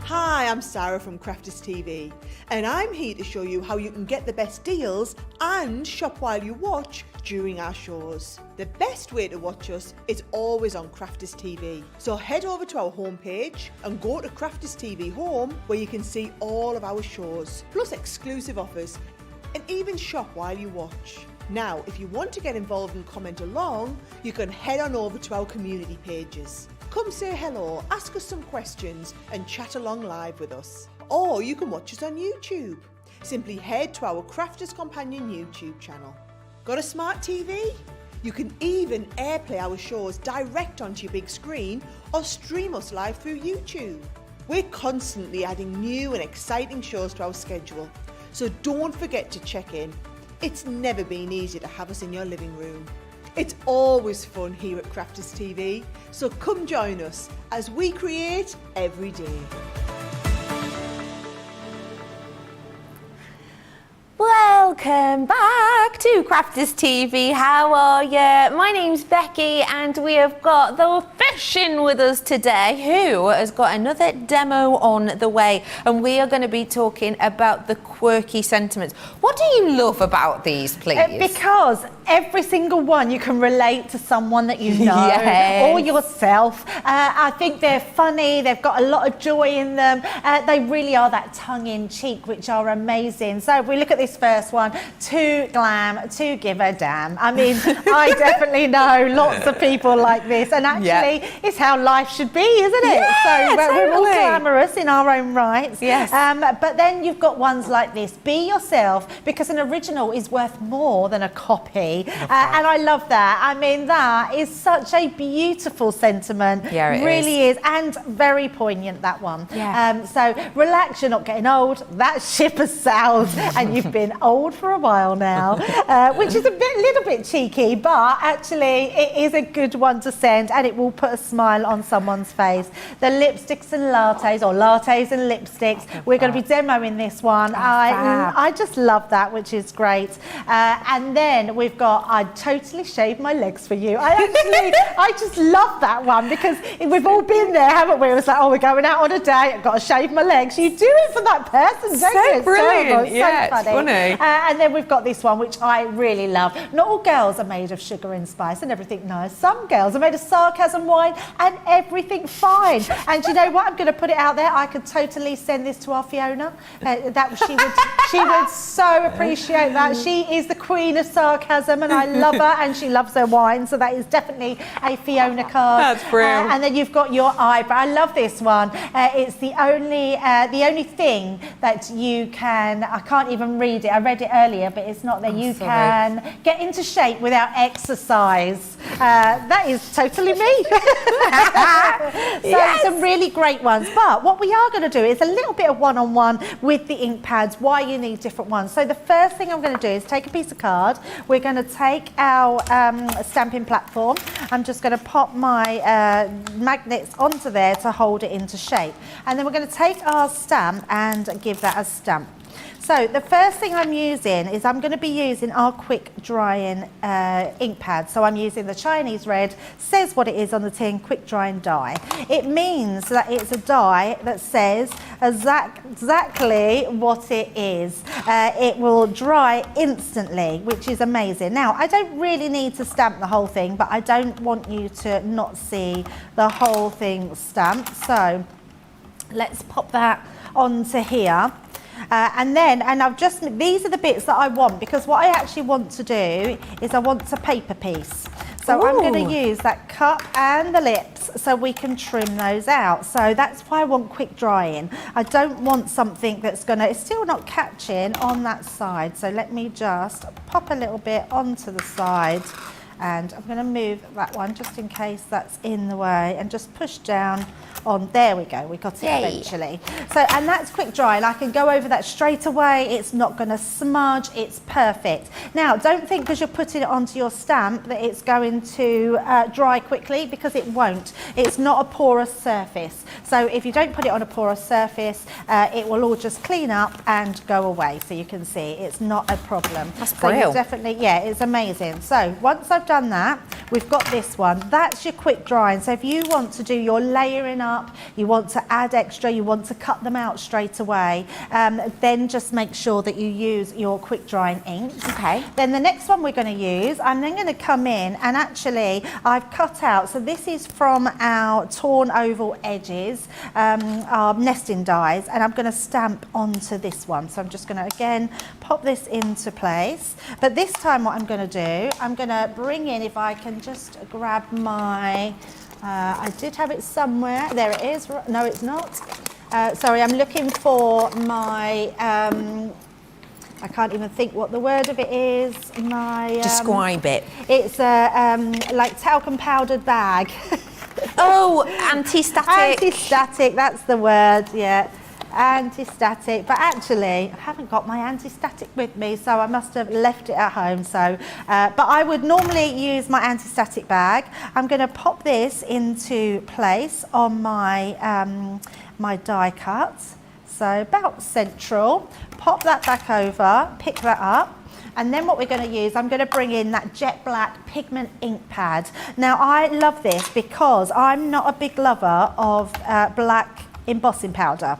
Hi, I'm Sarah from Crafters TV, and I'm here to show you how you can get the best deals and shop while you watch during our shows. The best way to watch us is always on Crafters TV. So head over to our homepage and go to Crafters TV Home, where you can see all of our shows, plus exclusive offers, and even shop while you watch. Now, if you want to get involved and comment along, you can head on over to our community pages. Come say hello, ask us some questions and chat along live with us. Or you can watch us on YouTube. Simply head to our Crafters Companion YouTube channel. Got a smart TV? You can even airplay our shows direct onto your big screen or stream us live through YouTube. We're constantly adding new and exciting shows to our schedule, so don't forget to check in. It's never been easier to have us in your living room. It's always fun here at Crafters TV, so come join us as we create every day. Welcome back to Crafters TV. How are you? My name's Becky, and we have got the fish in with us today, who has got another demo on the way, and we are going to be talking about the quirky sentiments. What do you love about these, please? Because every single one you can relate to someone that you know or yourself. I think they're funny, they've got a lot of joy in them. They really are that tongue-in-cheek, which are amazing. So if we look at this first one, too glam, to give a damn. I mean, I definitely know lots of people like this, and actually it's how life should be, isn't it? Yeah, so totally. we're all glamorous in our own rights. Yes. But then you've got ones like this. Be yourself, because an original is worth more than a copy. And I love that. I mean, that is such a beautiful sentiment. Yeah, it really is. And very poignant, that one. Yeah. So relax, you're not getting old. That ship has sailed, and you've been old for a while now, which is little bit cheeky, but actually it is a good one to send, and it will put a smile on someone's face. The lipsticks and lattes, or lattes and lipsticks, we're going to be demoing this one. I just love that, which is great. And then we've got, I'd totally shave my legs for you. I just love that one, because we've all been there, haven't we? It was like, oh, we're going out on a date, I've got to shave my legs. You do it for that person, don't you? So brilliant. It's so funny. Funny. And then we've got this one, which I really love. Not all girls are made of sugar and spice and everything nice. Some girls are made of sarcasm, wine, and everything fine. And you know what? I'm going to put it out there. I could totally send this to our Fiona. She would so appreciate that. She is the queen of sarcasm, and I love her, and she loves her wine. So that is definitely a Fiona card. That's brilliant. And then you've got your eyebrow. I love this one. It's the only thing that you can. I can't even read it. I read it earlier, but it's not that you can get into shape without exercise. That is totally me. So some really great ones. But what we are going to do is a little bit of one-on-one with the ink pads, why you need different ones. So the first thing I'm going to do is take a piece of card. We're going to take our stamping platform. I'm just going to pop my magnets onto there to hold it into shape. And then we're going to take our stamp and give that a stamp. So the first thing I'm using is I'm going to be using our quick drying ink pad. So I'm using the Chinese red, says what it is on the tin, quick drying dye. It means that it's a dye that says exactly what it is. It will dry instantly, which is amazing. Now, I don't really need to stamp the whole thing, but I don't want you to not see the whole thing stamped. So let's pop that onto here. And these are the bits that I want, because what I actually want to do is I want a paper piece. So I'm going to use that cup and the lips so we can trim those out. So that's why I want quick drying. I don't want something that's it's still not catching on that side. So let me just pop a little bit onto the side. And I'm going to move that one just in case that's in the way, and just push down on. There we go, we got it eventually. So, and that's quick dry, and I can go over that straight away. It's not going to smudge, it's perfect. Now, don't think because you're putting it onto your stamp that it's going to dry quickly, because it won't. It's not a porous surface. So if you don't put it on a porous surface, it will all just clean up and go away. So you can see it's not a problem. That's brilliant. So definitely, yeah, it's amazing. So once I've done that, we've got this one. That's your quick drying. So if you want to do your layering up, you want to add extra, you want to cut them out straight away, then just make sure that you use your quick drying inks. Okay. Then the next one we're going to use, I'm then going to come in and actually I've cut out, so this is from our torn oval edges, our nesting dies, and I'm going to stamp onto this one. So I'm just going to again pop this into place. But this time what I'm going to do, I'm going to bring in, if I can just grab my, I did have it somewhere. There it is. No, it's not. Sorry, I'm looking for my, I can't even think what the word of it is. My Describe it. It's a like talcum powdered bag. Oh, anti-static. Anti-static, that's the word, yeah. Anti-static, but actually I haven't got my anti-static with me, so I must have left it at home. So but I would normally use my anti-static bag. I'm going to pop this into place on my my die cut, so about central. Pop that back over, pick that up. And then what we're going to use, I'm going to bring in that jet black pigment ink pad. Now I love this because I'm not a big lover of black embossing powder.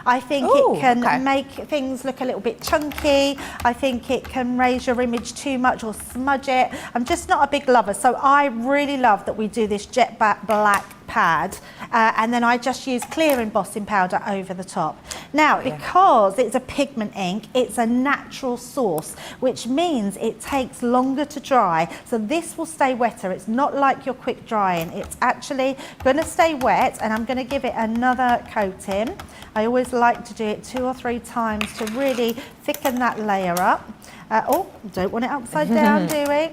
I think it can make things look a little bit chunky. I think it can raise your image too much or smudge it. I'm just not a big lover. So I really love that we do this jet black pad, and then I just use clear embossing powder over the top. Now, because it's a pigment ink, it's a natural source, which means it takes longer to dry. So this will stay wetter. It's not like your quick drying. It's actually going to stay wet, and I'm going to give it another coating. I always like to do it 2 or 3 times to really thicken that layer up. Oh, don't want it upside down, do we?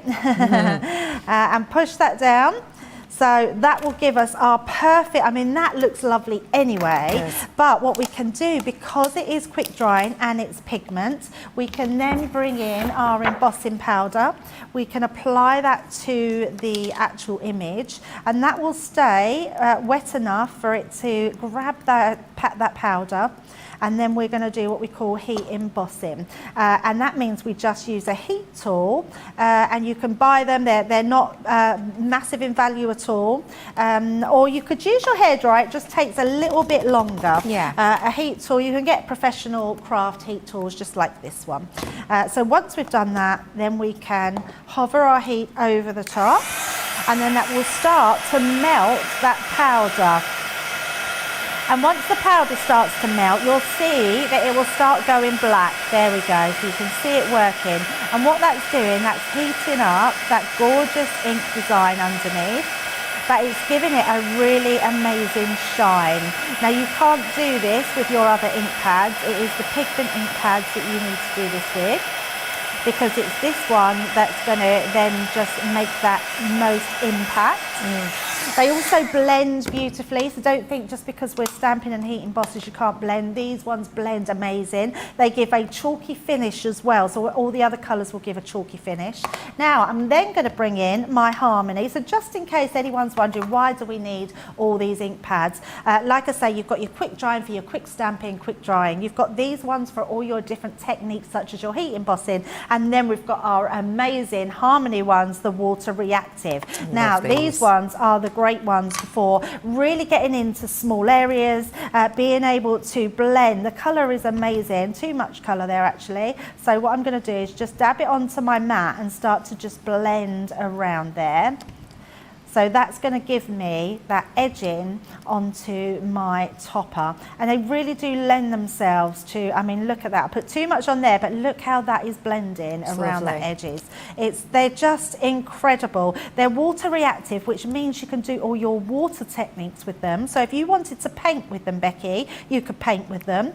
And push that down. So that will give us our perfect, I mean, that looks lovely anyway, yes. But what we can do, because it is quick drying and it's pigment, we can then bring in our embossing powder. We can apply that to the actual image, and that will stay wet enough for it to grab that powder. And then we're going to do what we call heat embossing, and that means we just use a heat tool, and you can buy them. They're not massive in value at all, or you could use your hairdryer. It just takes a little bit longer. Yeah. A heat tool, you can get professional craft heat tools just like this one. So once we've done that, then we can hover our heat over the top, and then that will start to melt that powder. And once the powder starts to melt, you'll see that it will start going black. There we go, so you can see it working. And what that's doing, that's heating up that gorgeous ink design underneath, but it's giving it a really amazing shine. Now you can't do this with your other ink pads. It is the pigment ink pads that you need to do this with. because it's this one that's going to then just make that most impact. They also blend beautifully, so don't think just because we're stamping and heat embossers you can't blend. These ones blend amazing. They give a chalky finish as well, so all the other colours will give a chalky finish. Now I'm then going to bring in my Harmony, so just in case anyone's wondering why do we need all these ink pads, like I say, you've got your quick drying for your quick stamping, quick drying. You've got these ones for all your different techniques such as your heat embossing, and then we've got our amazing Harmony ones, the water reactive. Now these ones are the great ones for really getting into small areas, being able to blend. The colour is amazing, too much colour there actually. So what I'm going to do is just dab it onto my mat and start to just blend around there. So that's going to give me that edging onto my topper. And they really do lend themselves to, I mean, look at that. I put too much on there, but look how that is blending around the edges. They're just incredible. They're water reactive, which means you can do all your water techniques with them. So if you wanted to paint with them, Becky, you could paint with them.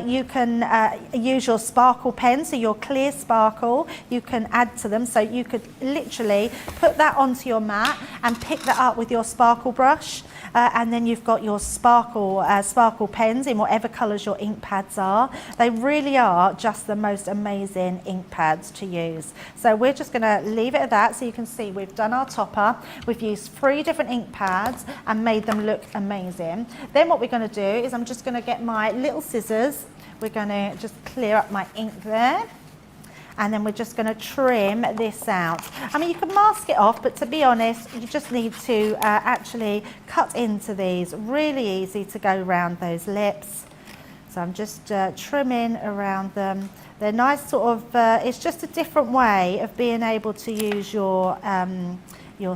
You can use your sparkle pen, so your clear sparkle, you can add to them. So you could literally put that onto your mat and pick that up with your sparkle brush, and then you've got your sparkle pens in whatever colours your ink pads are. They really are just the most amazing ink pads to use. So we're just going to leave it at that. So you can see we've done our topper, we've used 3 different ink pads and made them look amazing. Then what we're going to do is I'm just going to get my little scissors, we're going to just clear up my ink there. And then we're just going to trim this out. I mean, you can mask it off, but to be honest, you just need to actually cut into these. Really easy to go around those lips. So I'm just trimming around them. They're nice sort of, it's just a different way of being able to use your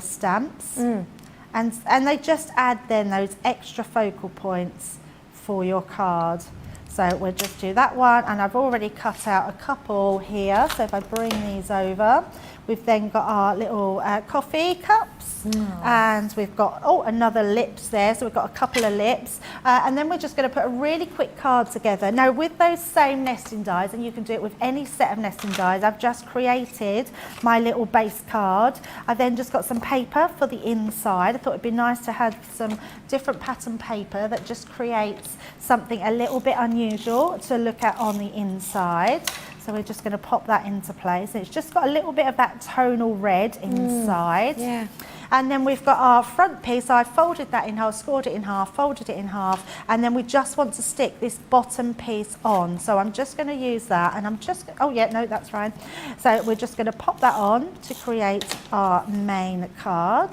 stamps. And they just add then those extra focal points for your card. So we'll just do that one, and I've already cut out a couple here. So if I bring these over, we've then got our little coffee cups, and we've got, another lips there. So we've got a couple of lips, and then we're just going to put a really quick card together. Now with those same nesting dies, and you can do it with any set of nesting dies, I've just created my little base card. I then just got some paper for the inside. I thought it'd be nice to have some different pattern paper that just creates something a little bit unusual to look at on the inside. So we're just going to pop that into place. It's just got a little bit of that tonal red inside. Yeah. And then we've got our front piece. I folded that in half, scored it in half, folded it in half, and then we just want to stick this bottom piece on. So I'm just going to use that, and I'm just, oh yeah, no, that's fine. So we're just going to pop that on to create our main card.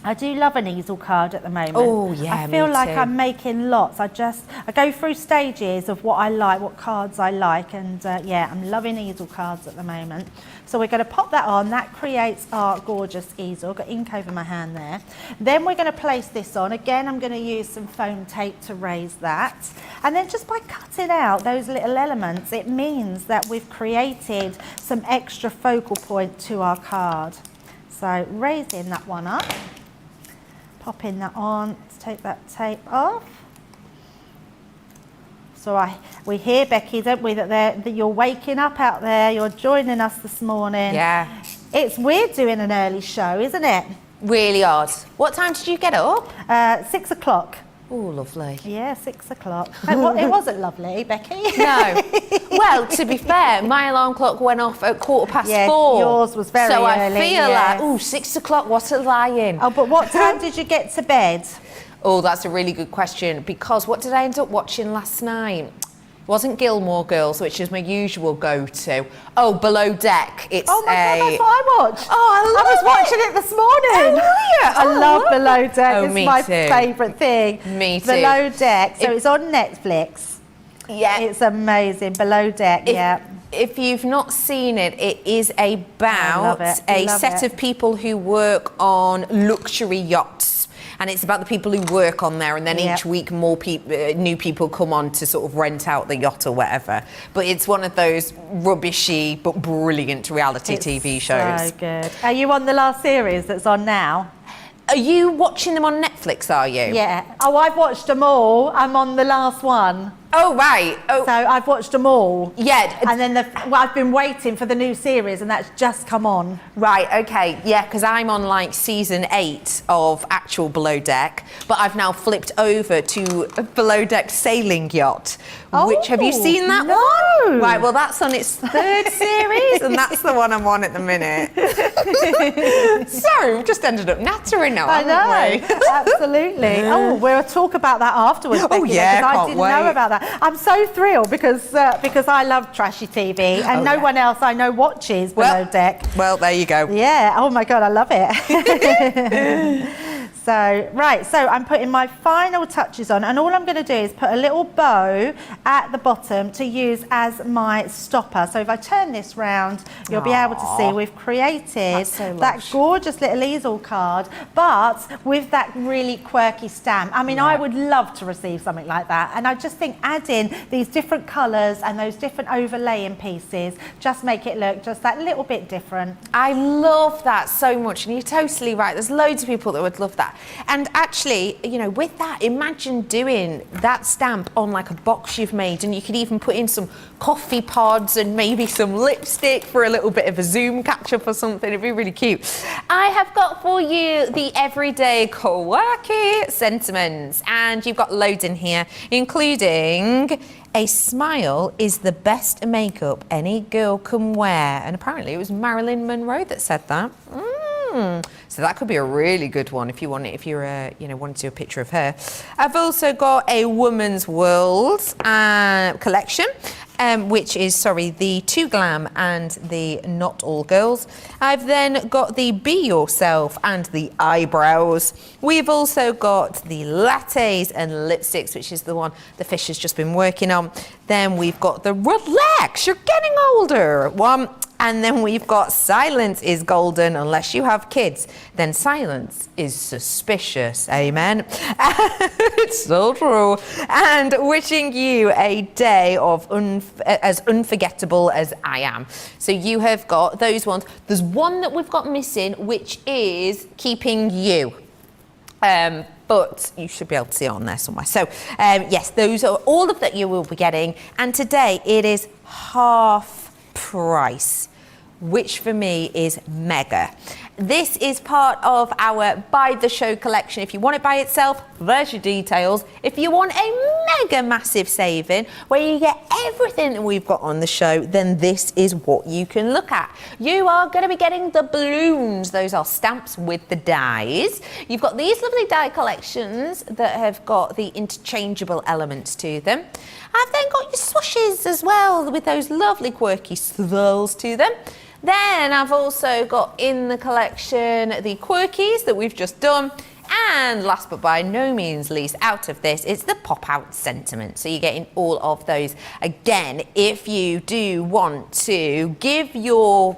I do love an easel card at the moment. Oh yeah, I feel me like too. I'm making lots. I go through stages of what I like, what cards I like, and yeah, I'm loving easel cards at the moment. So we're going to pop that on. That creates our gorgeous easel. Got ink over my hand there. Then we're going to place this on. Again, I'm going to use some foam tape to raise that. And then just by cutting out those little elements, it means that we've created some extra focal point to our card. So raising that one up. Popping that on, let's take that tape off. So we hear, Becky, don't we, that you're waking up out there, you're joining us this morning. Yeah. It's weird doing an early show, isn't it? Really odd. What time did you get up? 6 o'clock. Oh, lovely. Yeah, 6 o'clock. It wasn't lovely, Becky. No. Well, to be fair, my alarm clock went off at 4:15. Yeah, yours was very so early. I feel like, 6 o'clock, what a lie-in. Oh, but what time did you get to bed? Oh, that's a really good question, because what did I end up watching last night? It wasn't Gilmore Girls, which is my usual go-to. Oh, Below Deck. It's Oh my God, that's what I watched. Oh, I was watching it this morning. I love Below Deck. Oh, It's me my too. favourite thing. Me too. Below Deck. So it's on Netflix. Yeah. It's amazing. Below Deck, yeah. If you've not seen it, it is about a set of people who work on luxury yachts. And it's about the people who work on there, and then each week more new people come on to sort of rent out the yacht or whatever. But it's one of those rubbishy but brilliant reality TV shows. So good. Are you on the last series that's on now? Are you watching them on Netflix, are you? Yeah. Oh, I've watched them all. I'm on the last one. Oh, right. Oh, So I've watched them all. yeah. And then I've been waiting for the new series, and that's just come on. Right, okay, yeah, because I'm on like season 8 of actual Below Deck, but I've now flipped over to Below Deck Sailing Yacht, which, have you seen that no. one? Right, well, that's on its 3rd series, and that's the one I'm on at the minute. Sorry, we've just ended up nattering now, I haven't know, we? absolutely. Oh, we'll talk about that afterwards, Becky, yeah, because I can't didn't wait. know about that. I'm so thrilled because I love trashy TV, and no one else I know watches Below Deck. Well, there you go. Yeah, oh my God, I love it. So, right, so I'm putting my final touches on, and all I'm going to do is put a little bow at the bottom to use as my stopper. So if I turn this round, you'll be able to see we've created so that lush. gorgeous little easel card, but with that really quirky stamp. I mean, I would love to receive something like that, and I just think adding these different colours and those different overlaying pieces just make it look just that little bit different. I love that so much, and you're totally right. There's loads of people that would love that. And actually, you know, with that, imagine doing that stamp on like a box you've made, and you could even put in some coffee pods and maybe some lipstick for a little bit of a Zoom catch-up or something. It'd be really cute. I have got for you the everyday quirky sentiments, and you've got loads in here, including a smile is the best makeup any girl can wear. And apparently it was Marilyn Monroe that said that. So that could be a really good one if you want it, if you're want to do a picture of her. I've also got a Woman's World collection, which is, the Too Glam and the Not All Girls. I've then got the Be Yourself and the eyebrows. We've also got the lattes and lipsticks, which is the one the Fish has just been working on. Then we've got the Relax, You're Getting Older one. And then we've got Silence is Golden Unless You Have Kids. Then silence is suspicious. Amen. It's so true. And wishing you a day of as unforgettable as I am. So you have got those ones. There's one that we've got missing, which is Keeping You. But you should be able to see it on there somewhere. So yes, those are all of that you will be getting. And today it is half price, which for me is mega. This is part of our Buy the Show collection. If you want it by itself, there's your details. If you want a mega massive saving where you get everything that we've got on the show, then this is what you can look at. You are going to be getting the balloons. Those are stamps with the dies. You've got these lovely die collections that have got the interchangeable elements to them. I've then got your swooshes as well with those lovely quirky swirls to them. Then I've also got in the collection the quirkies that we've just done. And last but by no means least out of this, it's the pop-out sentiment. So you're getting all of those. Again, if you do want to give your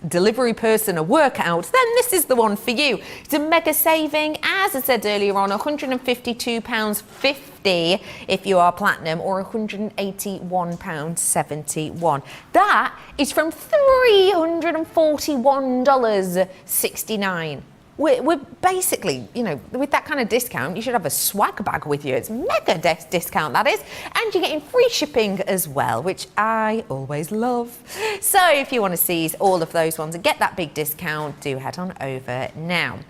delivery person a workout, then this is the one for you. It's a mega saving, as I said earlier on, £152.50 if you are platinum, or £181.71. That is from $341.69. We're basically, with that kind of discount, you should have a swag bag with you. It's mega discount, that is. And you're getting free shipping as well, which I always love. So if you want to seize all of those ones and get that big discount, do head on over now.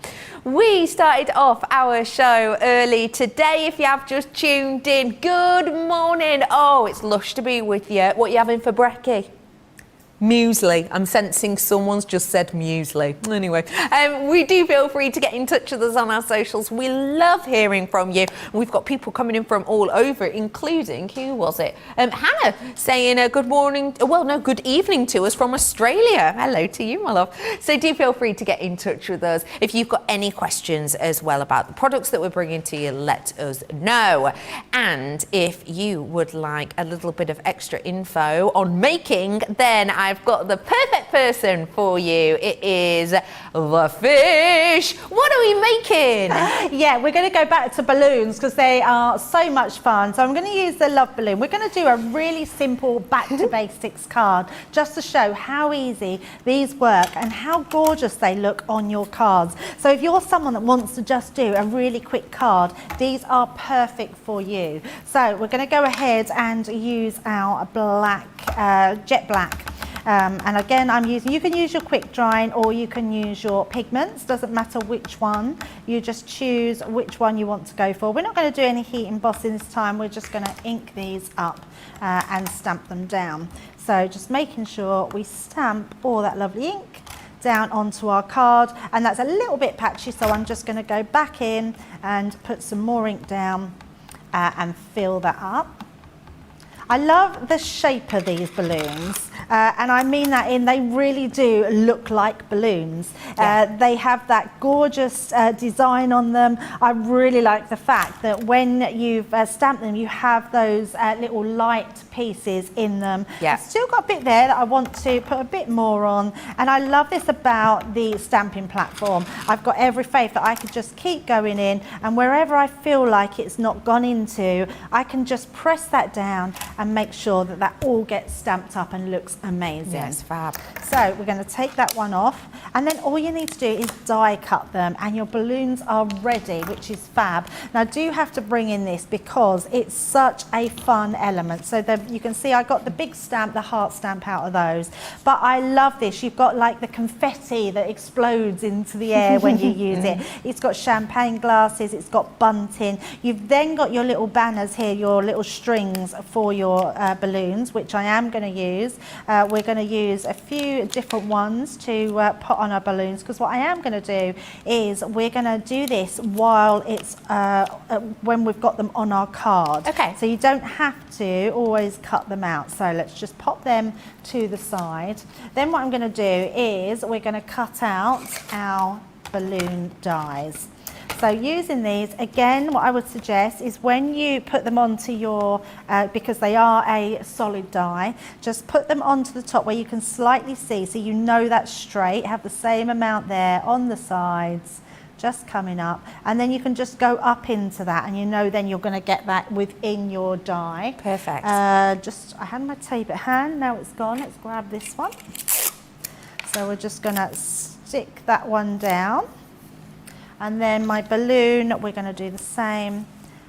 We started off our show early today. If you have just tuned in, good morning. Oh, it's lush to be with you. What are you having for brekkie? Muesli. I'm sensing someone's just said muesli. Anyway, we do feel free to get in touch with us on our socials. We love hearing from you. We've got people coming in from all over, including, who was it? Hannah saying good morning, good evening to us from Australia. Hello to you, my love. So do feel free to get in touch with us. If you've got any questions as well about the products that we're bringing to you, let us know. And if you would like a little bit of extra info on making, then I I've got the perfect person for you. It is the fish. What are we making? Yeah, we're going to go back to balloons because they are so much fun. So I'm going to use the love balloon. We're going to do a really simple back to basics card just to show how easy these work and how gorgeous they look on your cards. So if you're someone that wants to just do a really quick card, these are perfect for you. So we're going to go ahead and use our black, jet black. And again, you can use your quick drying or you can use your pigments, doesn't matter which one. You just choose which one you want to go for. We're not going to do any heat embossing this time, we're just going to ink these up and stamp them down. So just making sure we stamp all that lovely ink down onto our card, and that's a little bit patchy, so I'm just going to go back in and put some more ink down and fill that up. I love the shape of these balloons, and I mean that they really do look like balloons. Yeah. They have that gorgeous design on them. I really like the fact that when you've stamped them, you have those little light pieces in them. Yeah. I've still got a bit there that I want to put a bit more on, and I love this about the stamping platform. I've got every faith that I could just keep going in, and wherever I feel like it's not gone into, I can just press that down and make sure that that all gets stamped up and looks amazing. Yes, fab. So we're going to take that one off, and then all you need to do is die cut them and your balloons are ready, which is fab. Now I do have to bring in this because it's such a fun element. So you can see I got the big stamp, the heart stamp out of those, but I love this. You've got like the confetti that explodes into the air when you use it. It's got champagne glasses, it's got bunting. You've then got your little banners here, your little strings for your balloons, which I am going to use. We're going to use a few different ones to put on our balloons, because what I am going to do is we're going to do this while it's when we've got them on our card. Okay. So you don't have to always cut them out. So let's just pop them to the side. Then what I'm going to do is we're going to cut out our balloon dies. So using these, again, what I would suggest is when you put them onto your, because they are a solid die, just put them onto the top where you can slightly see, so you know that's straight, have the same amount there on the sides, just coming up, and then you can just go up into that, and you know then you're going to get that within your die. Perfect. I had my tape at hand, now it's gone. Let's grab this one. So we're just going to stick that one down. And then my balloon, we're going to do the same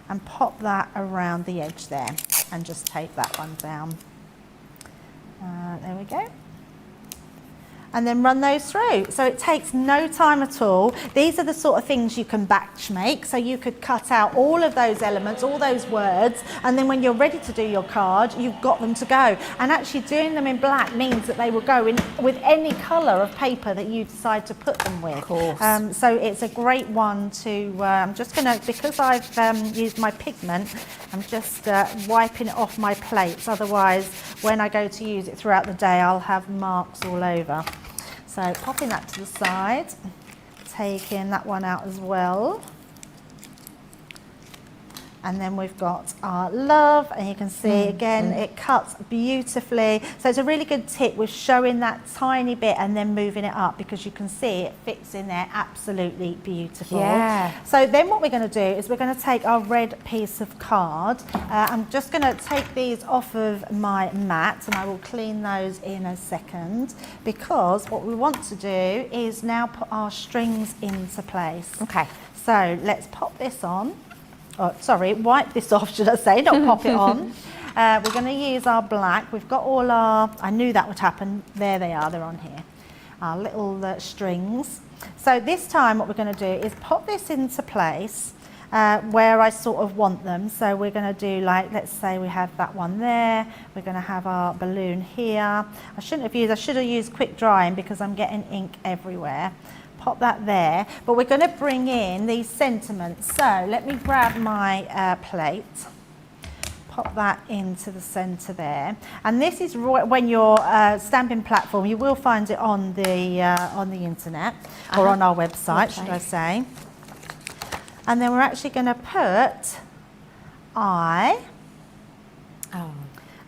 and pop that around the edge there and just tape that one down. There we go. And then run those through. So it takes no time at all. These are the sort of things you can batch make. So you could cut out all of those elements, all those words, and then when you're ready to do your card, you've got them to go. And actually doing them in black means that they will go in with any colour of paper that you decide to put them with. Of course. So it's a great one to, I'm just going to, because I've used my pigment, I'm just wiping it off my plates. Otherwise, when I go to use it throughout the day, I'll have marks all over. So popping that to the side, taking that one out as well. And then we've got our love, and you can see again it cuts beautifully. So it's a really good tip with showing that tiny bit and then moving it up, because you can see it fits in there absolutely beautiful. Yeah. So then what we're going to do is we're going to take our red piece of card. I'm just going to take these off of my mat, and I will clean those in a second, because what we want to do is now put our strings into place. Okay. So let's pop this on. Oh, sorry, wipe this off, should I say, not pop it on. We're going to use our black. We've got all our, I knew that would happen. There they are, they're on here. Our little strings. So this time what we're going to do is pop this into place where I sort of want them. So we're going to do, like, let's say we have that one there. We're going to have our balloon here. I should have used quick drying because I'm getting ink everywhere. Pop that there, but we're going to bring in these sentiments. So let me grab my plate, pop that into the center there, and this is when your stamping platform, you will find it on the internet or on our website, should I say. And then we're actually going to put I. Oh.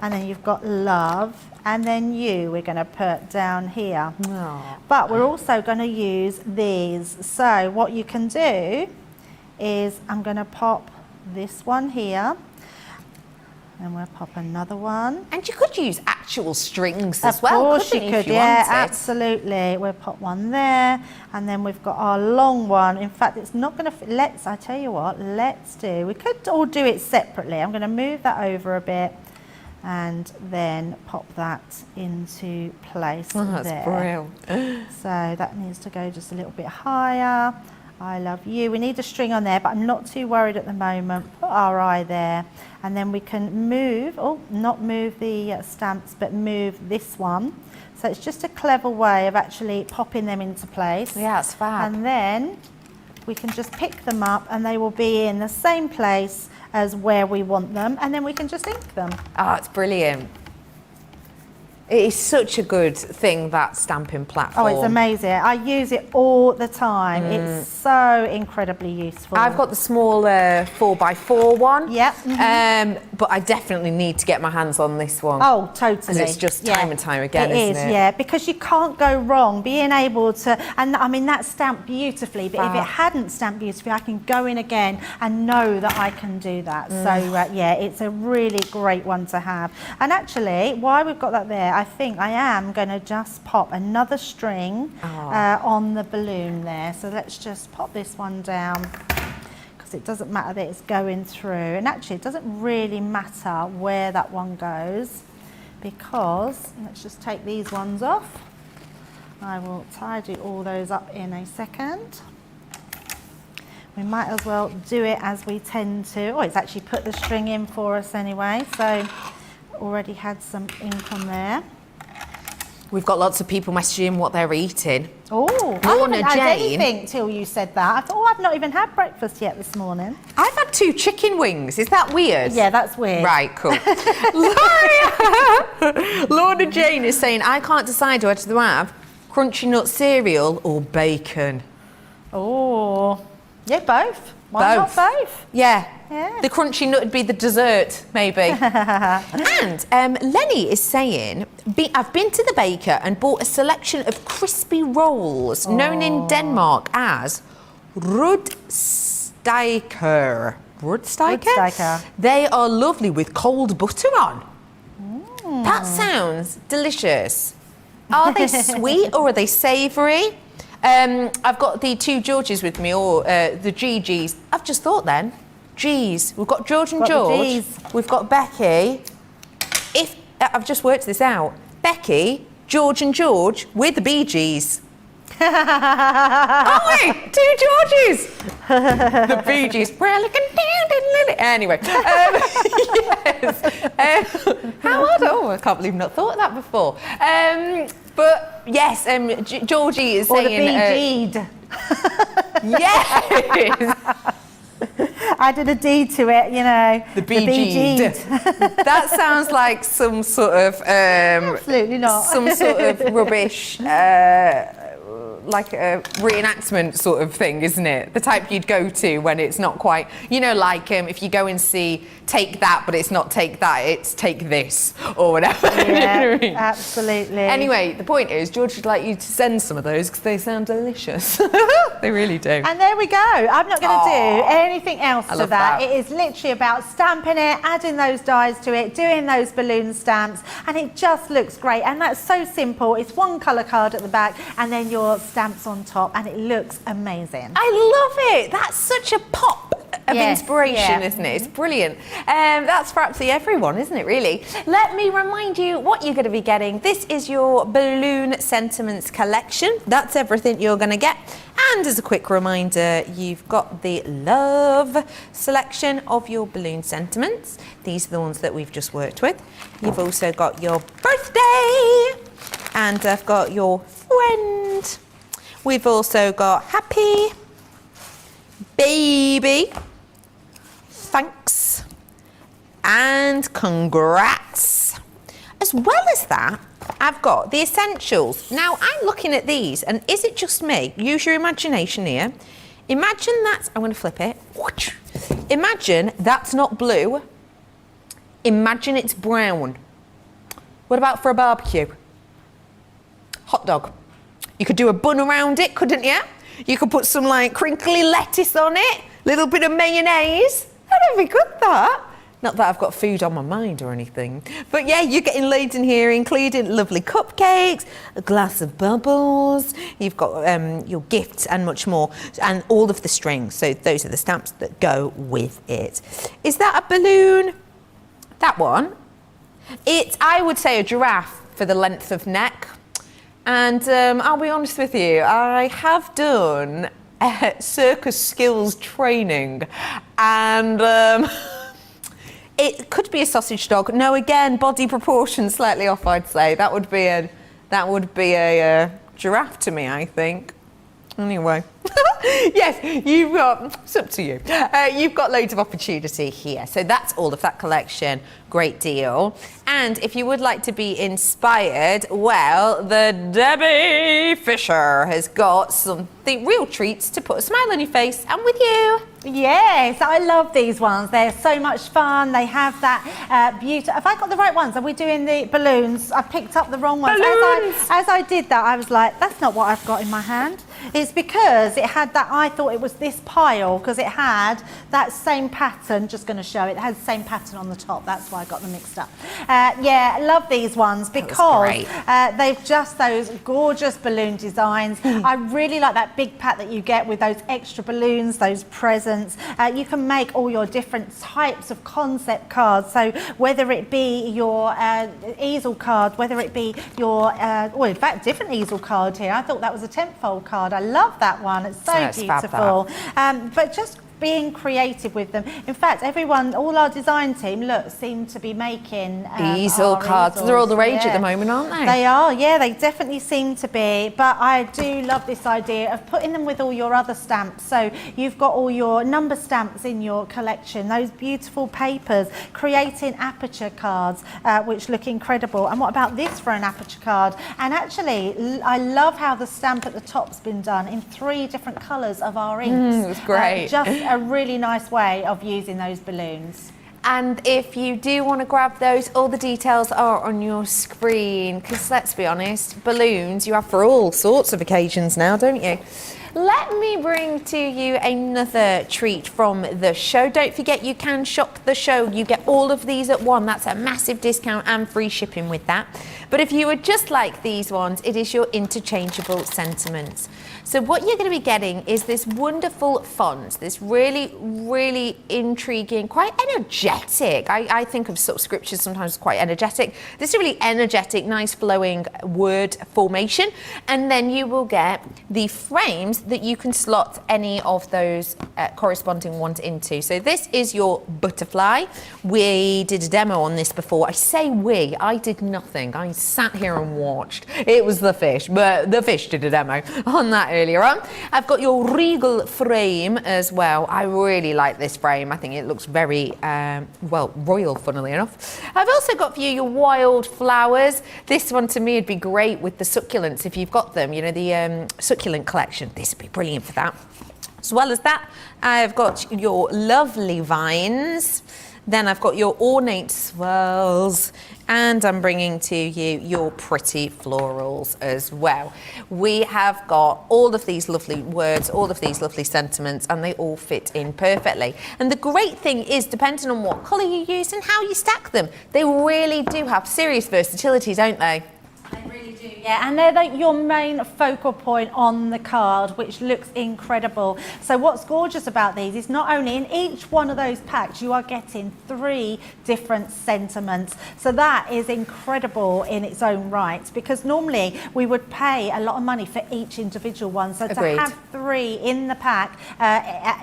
And then you've got love. And then you, we're going to put down here. Aw. But we're also going to use these. So what you can do is I'm going to pop this one here. And we'll pop another one. And you could use actual strings as well, Of course couldn't you if could, you yeah, wanted? absolutely. We'll pop one there, and then we've got our long one. In fact, it's not going to, I tell you what, we could all do it separately. I'm going to move that over a bit and then pop that into place That's there. brilliant. So that needs to go just a little bit higher. I love you. We need a string on there, but I'm not too worried at the moment. Put our eye there, and then we can move, not move the stamps, but move this one. So it's just a clever way of actually popping them into place. Yeah, it's fab. And then we can just pick them up, and they will be in the same place as where we want them, and then we can just ink them. Oh, it's brilliant. It is such a good thing, that stamping platform. Oh, it's amazing. I use it all the time. It's so incredibly useful. I've got the small 4x4 one. Yep. But I definitely need to get my hands on this one. Oh, totally. 'Cause it's just time and time again, isn't it? Yeah, because you can't go wrong. Being able to, and I mean, that's stamped beautifully, but if it hadn't stamped beautifully, I can go in again and know that I can do that. So, yeah, it's a really great one to have. And actually, while we've got that there, I think I am going to just pop another string on the balloon there. So let's just pop this one down, because it doesn't matter that it's going through. And actually, it doesn't really matter where that one goes, because let's just take these ones off. I will tidy all those up in a second. We might as well do it as we tend to. Oh, it's actually put the string in for us anyway, so already had some ink on there. We've got lots of people messaging what they're eating. Oh, I Lorna haven't had Jane. anything till you said that. I thought, oh, I've not even had breakfast yet this morning. I've had 2 chicken wings. Is that weird? Yeah, that's weird. Right, cool. Lorna Jane is saying, I can't decide whether to have crunchy nut cereal or bacon. Oh, yeah, both. Why not both? Yeah. Yeah. The crunchy nut would be the dessert, maybe. And Lenny is saying, I've been to the baker and bought a selection of crispy rolls known in Denmark as Rudsteiker. Rudsteiker. They are lovely with cold butter on. That sounds delicious. Are they sweet or are they savoury? I've got the 2 Georges with me, or the GGs. I've just thought then, G's. We've got George and George. We've got Becky. I've just worked this out. Becky, George and George, we're the Bee Gees. Oh wait, 2 Georges. The Bee Gees. We're looking down. Anyway, yes. How odd? Oh, I can't believe I've not thought of that before. But yes, Georgie is saying. Or the Bee G'd. Yes. I did a D to it, you know. The Bee G'd. That sounds like some sort of. Absolutely not. Some sort of rubbish. Like a reenactment sort of thing, isn't it? The type you'd go to when it's not quite, you know, like if you go and see Take That, but it's not Take That, it's Take This or whatever. Yeah, You know what I mean? absolutely. Anyway, the point is, George would like you to send some of those because they sound delicious. They really do. And there we go. I'm not going to do anything else to love that. that. It is literally about stamping it, adding those dies to it, doing those balloon stamps, and it just looks great. And that's so simple. It's one colour card at the back and then your stamps on top, and it looks amazing. I love it. That's such a pop of inspiration, isn't it? It's brilliant. That's for absolutely everyone, isn't it, really? Let me remind you what you're going to be getting. This is your Balloon Sentiments collection. That's everything you're going to get. And as a quick reminder, you've got the love selection of your balloon sentiments. These are the ones that we've just worked with. You've also got your birthday, and I've got your friend. We've also got happy, baby, thanks, and congrats. As well as that, I've got the essentials. Now, I'm looking at these, and is it just me? Use your imagination here. Imagine that's, I'm going to flip it. Imagine that's not blue. Imagine it's brown. What about for a barbecue? Hot dog. You could do a bun around it, couldn't you? You could put some like crinkly lettuce on it, little bit of mayonnaise. That'd be good, that. Not that I've got food on my mind or anything. But yeah, you're getting loads in here, including lovely cupcakes, a glass of bubbles. You've got your gifts and much more, and all of the strings. So those are the stamps that go with it. Is that a balloon? That one? It's, I would say, a giraffe for the length of neck. And I'll be honest with you, I have done circus skills training, and it could be a sausage dog. No, again, body proportions slightly off, I'd say. That would be a giraffe to me, I think. Anyway, yes, you've got, it's up to you. You've got loads of opportunity here. So that's all of that collection. Great deal. And if you would like to be inspired, well, the Debbie Fisher has got something, real treats to put a smile on your face and with you. Yes, I love these ones. They're so much fun. They have that beauty. Have I got the right ones? Are we doing the balloons? I picked up the wrong ones. Balloons! As I did that, I was like, that's not what I've got in my hand. It's because it had that, I thought it was this pile, because it had that same pattern, just going to show it. It has the same pattern on the top. That's why I got them mixed up. Yeah, love these ones because they've just those gorgeous balloon designs. I really like that big pack that you get with those extra balloons, those presents. You can make all your different types of concept cards. So whether it be your easel card, whether it be your, well, in fact, different easel card here. I thought that was a 10-fold card. I love that one. It's so beautiful. But just being creative with them. In fact, everyone, all our design team, look, seem to be making easel cards. They're all the rage at the moment, aren't they? They are, yeah, they definitely seem to be. But I do love this idea of putting them with all your other stamps. So you've got all your number stamps in your collection, those beautiful papers, creating aperture cards, which look incredible. And what about this for an aperture card? And actually, I love how the stamp at the top's been done in 3 different colours of our inks. It's great. Just a really nice way of using those balloons. And if you do want to grab those, all the details are on your screen, because let's be honest, balloons you have for all sorts of occasions now, don't you? Let me bring to you another treat from the show. Don't forget, you can shop the show. You get all of these at one. That's a massive discount and free shipping with that. But if you would just like these ones, it is your interchangeable sentiments. So what you're going to be getting is this wonderful font, this really, really intriguing, quite energetic. I think of sort of scriptures sometimes quite energetic. This is a really energetic, nice flowing word formation. And then you will get the frames that you can slot any of those corresponding ones into. So this is your butterfly. We did a demo on this before. I say we, I did nothing. I sat here and watched. It was the fish, but the fish did a demo on that earlier on. I've got your regal frame as well. I really like this frame. I think it looks very, well, royal, funnily enough. I've also got for you your wild flowers. This one to me would be great with the succulents if you've got them, you know, the succulent collection. This would be brilliant for that. As well as that, I've got your lovely vines. Then I've got your ornate swirls, and I'm bringing to you your pretty florals as well. We have got all of these lovely words, all of these lovely sentiments, and they all fit in perfectly. And the great thing is, depending on what colour you use and how you stack them, they really do have serious versatility, don't they? They really do, yeah, and they're your main focal point on the card, which looks incredible. So what's gorgeous about these is not only in each one of those packs you are getting 3 different sentiments. So that is incredible in its own right, because normally we would pay a lot of money for each individual one. So Agreed. To have 3 in the pack,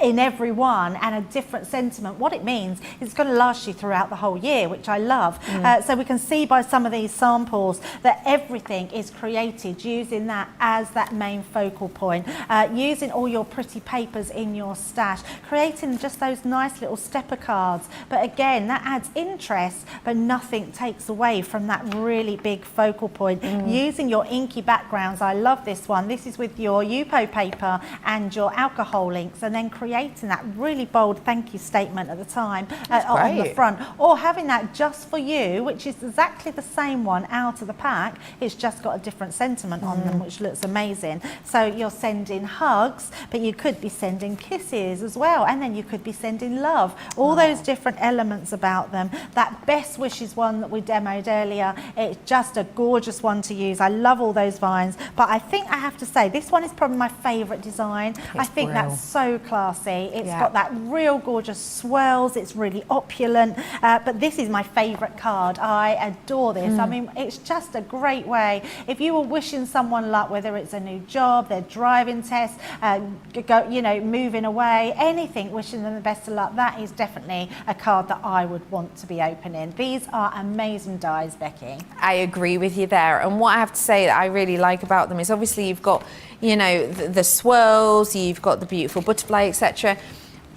in every one, and a different sentiment, what it means is it's going to last you throughout the whole year, which I love. So we can see by some of these samples that everything everything is created using that as that main focal point, using all your pretty papers in your stash, creating just those nice little stepper cards. But again, that adds interest, but nothing takes away from that really big focal point. Using your inky backgrounds, I love this one. This is with your Yupo paper and your alcohol inks, and then creating that really bold thank you statement at the time on the front, or having that just for you, which is exactly the same one out of the pack. It's just got a different sentiment on them, which looks amazing. So you're sending hugs, but you could be sending kisses as well, and then you could be sending love. All those different elements about them. That best wishes one that we demoed earlier, it's just a gorgeous one to use. I love all those vines, but I think I have to say this one is probably my favourite design. I think that's so classy. It's got that real gorgeous swirls. It's really opulent, but this is my favourite card. I adore this. I mean, it's just a great way. If you were wishing someone luck, whether it's a new job, their driving test, you know, moving away, anything, wishing them the best of luck, that is definitely a card that I would want to be opening. These are amazing dies, Becky. I agree with you there. And what I have to say that I really like about them is obviously you've got, you know, the swirls, you've got the beautiful butterfly, etc.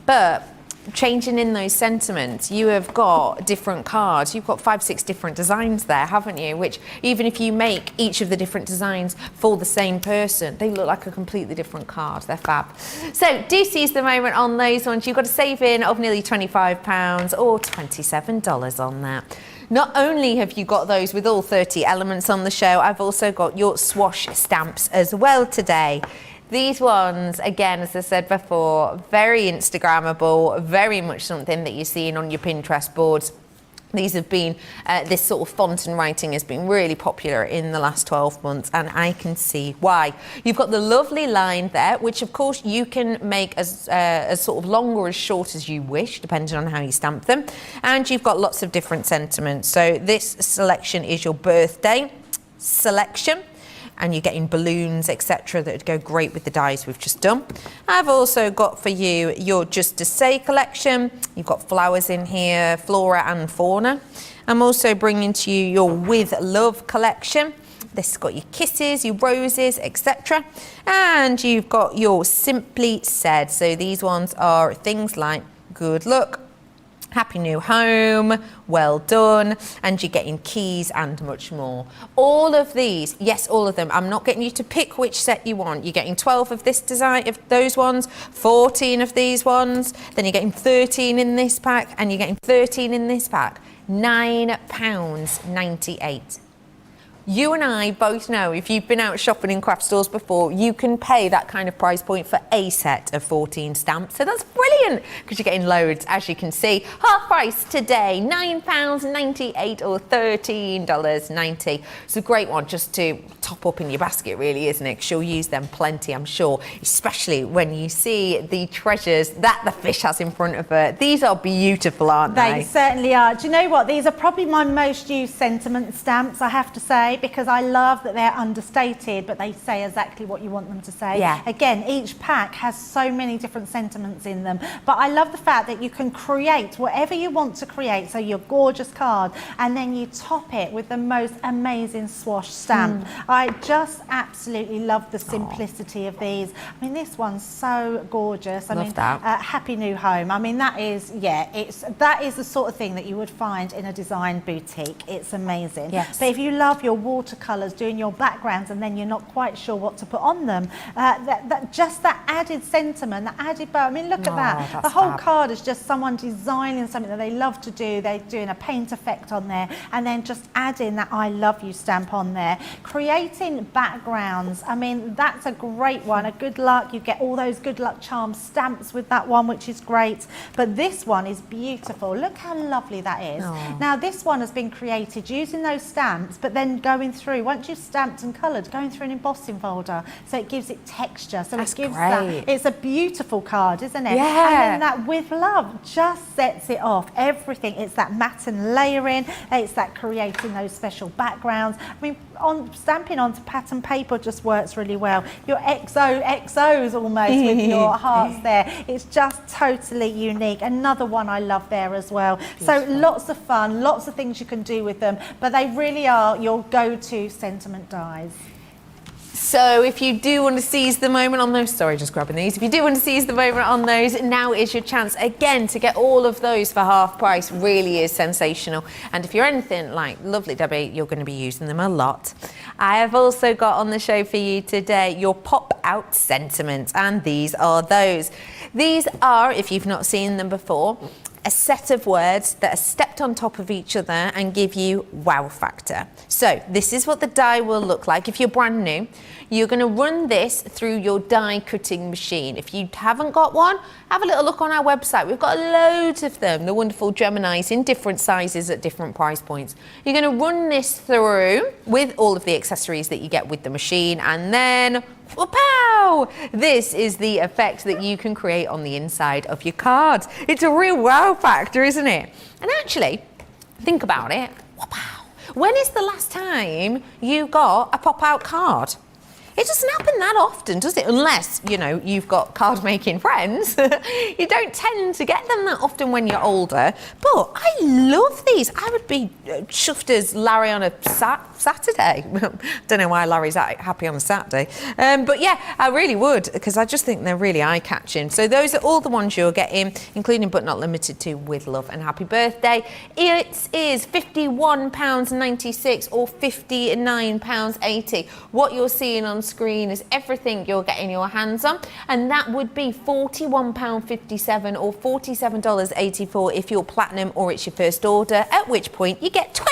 But changing in those sentiments, you have got different cards. You've got 5, 6 different designs there, haven't you? Which even if you make each of the different designs for the same person, they look like a completely different card. They're fab. So do seize the moment on those ones. You've got a save-in of nearly £25 or $27 on that. Not only have you got those with all 30 elements on the show, I've also got your swash stamps as well today. These ones, again, as I said before, very Instagrammable, very much something that you're seeing on your Pinterest boards. These have been, this sort of font and writing has been really popular in the last 12 months, and I can see why. You've got the lovely line there, which of course you can make as sort of long or as short as you wish, depending on how you stamp them. And you've got lots of different sentiments. So this selection is your birthday selection, and you're getting balloons, etc., that would go great with the dies we've just done. I've also got for you your Just to Say collection. You've got flowers in here, flora and fauna. I'm also bringing to you your With Love collection. This has got your kisses, your roses, etc. And you've got your Simply Said. So these ones are things like good luck, happy new home, well done, and you're getting keys and much more. All of these, yes, all of them. I'm not getting you to pick which set you want. You're getting 12 of this design, of those ones, 14 of these ones, then you're getting 13 in this pack, and you're getting 13 in this pack. £9.98. You and I both know, if you've been out shopping in craft stores before, you can pay that kind of price point for a set of 14 stamps. So that's brilliant, because you're getting loads, as you can see. Half price today, £9.98 or $13.90. It's a great one just to top up in your basket, really, isn't it? Because you'll use them plenty, I'm sure, especially when you see the treasures that the fish has in front of her. These are beautiful, aren't they? They certainly are. Do you know what? These are probably my most used sentiment stamps, I have to say, because I love that they're understated, but they say exactly what you want them to say. Yeah. Again, each pack has so many different sentiments in them, but I love the fact that you can create whatever you want to create, so your gorgeous card, and then you top it with the most amazing swash stamp. I just absolutely love the simplicity of these. I mean, this one's so gorgeous. I mean, happy new home. I mean, that is, that is the sort of thing that you would find in a design boutique. It's amazing. Yes. But if you love your watercolours, doing your backgrounds, and then you're not quite sure what to put on them, just that added sentiment, that added bow. I mean, look at that. The whole card is just someone designing something that they love to do. They're doing a paint effect on there, and then just adding that I love you stamp on there. Creating backgrounds. I mean, that's a great one. A good luck. You get all those good luck charm stamps with that one, which is great. But this one is beautiful. Look how lovely that is. Now, this one has been created using those stamps, but then going through, once you've stamped and coloured, going through an embossing folder, so it gives it texture. So it gives that. It's a beautiful card, isn't it? Yeah. And then that With Love just sets it off. Everything. It's that matte and layering. It's that creating those special backgrounds. I mean, stamping onto pattern paper just works really well. Your XOXOs almost with your hearts there. It's just totally unique. Another one I love there as well. Beautiful. So lots of fun, lots of things you can do with them, but they really are your go-to sentiment dies. So if you do want to seize the moment on those, sorry, just grabbing these. If you do want to seize the moment on those, now is your chance again to get all of those for half price. Really is sensational. And if you're anything like lovely Debbie, you're going to be using them a lot. I have also got on the show for you today your pop out sentiments, and these are those. These are, if you've not seen them before, a set of words that are stepped on top of each other and give you wow factor. So this is what the die will look like. If you're brand new, you're going to run this through your die cutting machine. If you haven't got one, have a little look on our website. We've got loads of them, the wonderful Geminis in different sizes at different price points. You're going to run this through with all of the accessories that you get with the machine, and then pow! This is the effect that you can create on the inside of your cards. It's a real wow factor, isn't it? And actually, think about it. Wow. When is the last time you got a pop-out card? It doesn't happen that often, does it? Unless, you know, you've got card-making friends. You don't tend to get them that often when you're older. But I love these. I would be chuffed as Larry on a Saturday. Don't know why Larry's happy on a Saturday. But yeah, I really would, because I just think they're really eye-catching. So those are all the ones you're getting, including but not limited to With Love and Happy Birthday. It is £51.96 or £59.80. What you're seeing on screen is everything you're getting your hands on, and that would be £41.57 or $47.84 if you're platinum or it's your first order, at which point you get 20%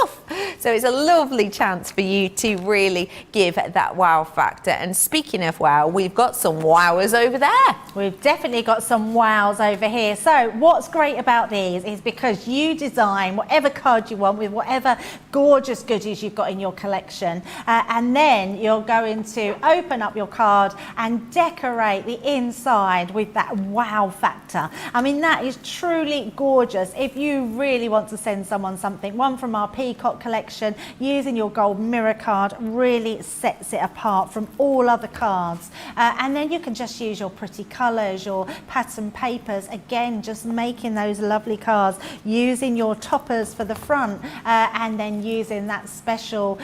off. So it's a lovely chance for you to really give that wow factor. And speaking of wow, we've got some wowers over there. We've definitely got some wows over here. So what's great about these is because you design whatever card you want with whatever gorgeous goodies you've got in your collection, and then you're going to open up your card and decorate the inside with that wow factor. I mean, that is truly gorgeous. If you really want to send someone something, one from our Peacock collection, using your gold mirror card really sets it apart from all other cards. And then you can just use your pretty colours, your pattern papers, again, just making those lovely cards, using your toppers for the front, and then using that special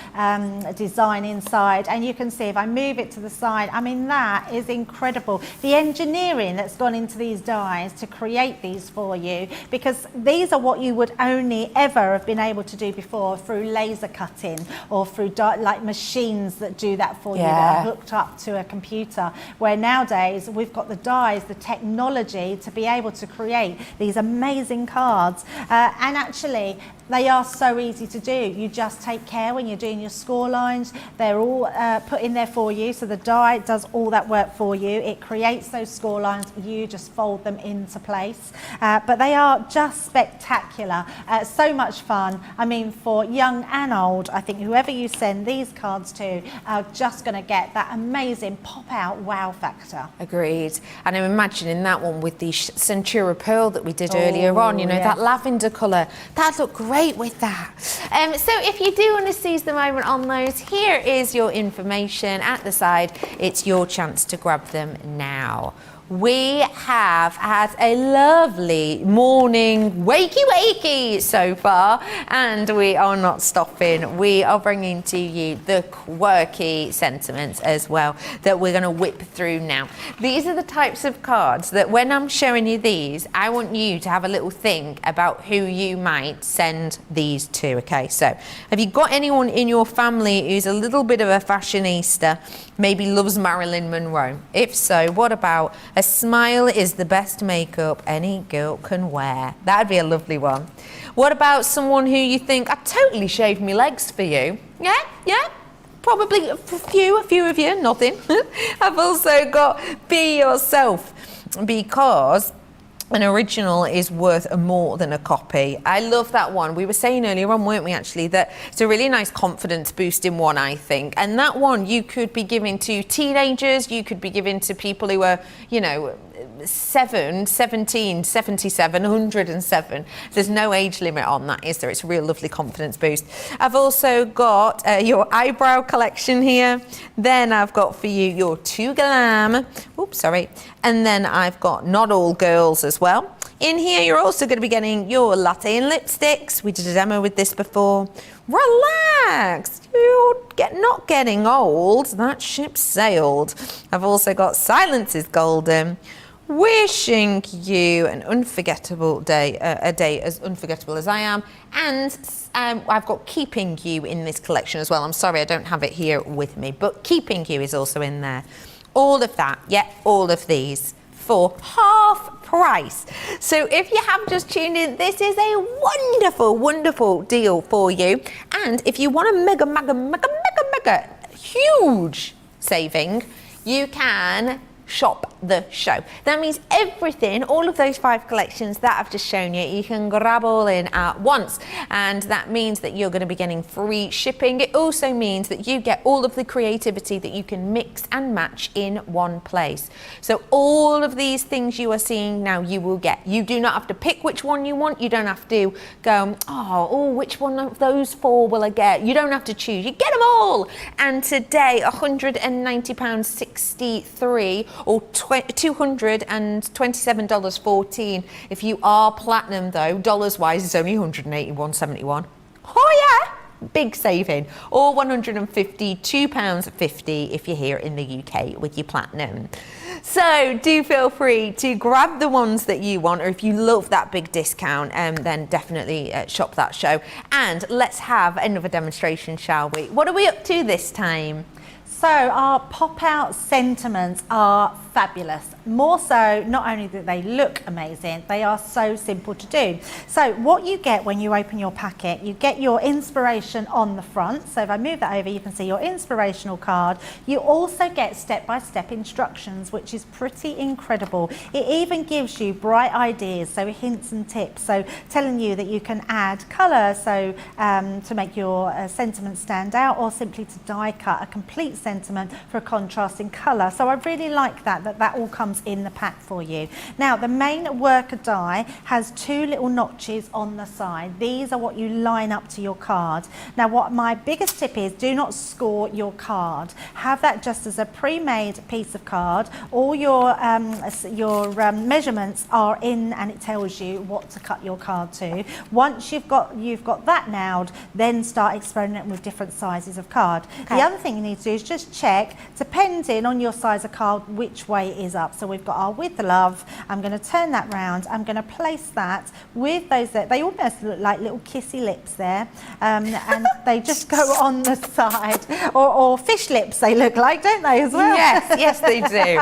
design inside. And you can see if I move it to the side, I mean, that is incredible. The engineering that's gone into these dies to create these for you, because these are what you would only ever have been able to do before through laser cutting or through like machines that do that for you, that are hooked up to a computer, where nowadays we've got the dies, the technology to be able to create these amazing cards. And actually they are so easy to do. You just take care when you're doing your score lines. They're all put in there for you, so the die does all that work for you. It creates those score lines, you just fold them into place. But they are just spectacular, so much fun. I mean, for young and old, I think whoever you send these cards to are just going to get that amazing pop-out wow factor. Agreed. And I'm imagining that one with the Centura Pearl that we did earlier on, you know, that lavender colour. That looked great with that. So if you do want to seize the moment on those, here is your information at the side. It's your chance to grab them now. We have had a lovely morning wakey so far, and we are not stopping. We are bringing to you the quirky sentiments as well that we're going to whip through now. These are the types of cards that when I'm showing you these, I want you to have a little think about who you might send these to. Okay, so have you got anyone in your family who's a little bit of a fashionista, maybe loves Marilyn Monroe? If so, what about a smile is the best makeup any girl can wear? That'd be a lovely one. What about someone who you think, I totally shaved my legs for you? Yeah, probably a few of you nodding. I've also got Be Yourself, because an original is worth more than a copy. I love that one. We were saying earlier on, weren't we, actually, that it's a really nice confidence boosting one, I think. And that one you could be giving to teenagers, you could be giving to people who are, you know, 17, 77, 107. There's no age limit on that, is there? It's a real lovely confidence boost. I've also got your eyebrow collection here. Then I've got for you your Too Glam. Oops, sorry. And then I've got Not All Girls as well. In here, you're also going to be getting your latte and lipsticks. We did a demo with this before. Relax, you're not getting old. That ship sailed. I've also got Silence is Golden. Wishing you an unforgettable day, a day as unforgettable as I am. And I've got Keeping You in this collection as well. I'm sorry I don't have it here with me, but Keeping You is also in there. All of that, yeah, all of these for half price. So if you have just tuned in, this is a wonderful, wonderful deal for you. And if you want a mega huge saving, you can shop the show. That means everything, all of those 5 collections that I've just shown you, you can grab all in at once. And that means that you're going to be getting free shipping. It also means that you get all of the creativity that you can mix and match in one place. So all of these things you are seeing now, you will get. You do not have to pick which one you want. You don't have to go, which one of those 4 will I get? You don't have to choose. You get them all. And today, £190.63 or $227.14. If you are platinum though, dollars wise, it's only $181.71. Oh yeah, big saving. Or £152.50 if you're here in the UK with your platinum. So do feel free to grab the ones that you want, or if you love that big discount, then definitely shop that show. And let's have another demonstration, shall we? What are we up to this time? So our pop-out sentiments are fabulous. More so, not only that they look amazing, they are so simple to do. So what you get when you open your packet, you get your inspiration on the front. So if I move that over, you can see your inspirational card. You also get step-by-step instructions, which is pretty incredible. It even gives you bright ideas, so hints and tips. So telling you that you can add colour, so to make your sentiment stand out, or simply to die cut a complete sentiment for a contrasting colour. So I really like that all comes in the pack for you. Now the main worker die has 2 little notches on the side. These are what you line up to your card. Now what my biggest tip is, do not score your card. Have that just as a pre-made piece of card. All your measurements are in, and it tells you what to cut your card to. Once you've got that nailed, then start experimenting with different sizes of card. Okay. The other thing you need to do is just check, depending on your size of card, which way is up. So we've got our With Love. I'm going to turn that round. I'm going to place that with those that they almost look like little kissy lips there, and they just go on the side, or fish lips they look like, don't they, as well? Yes, they do.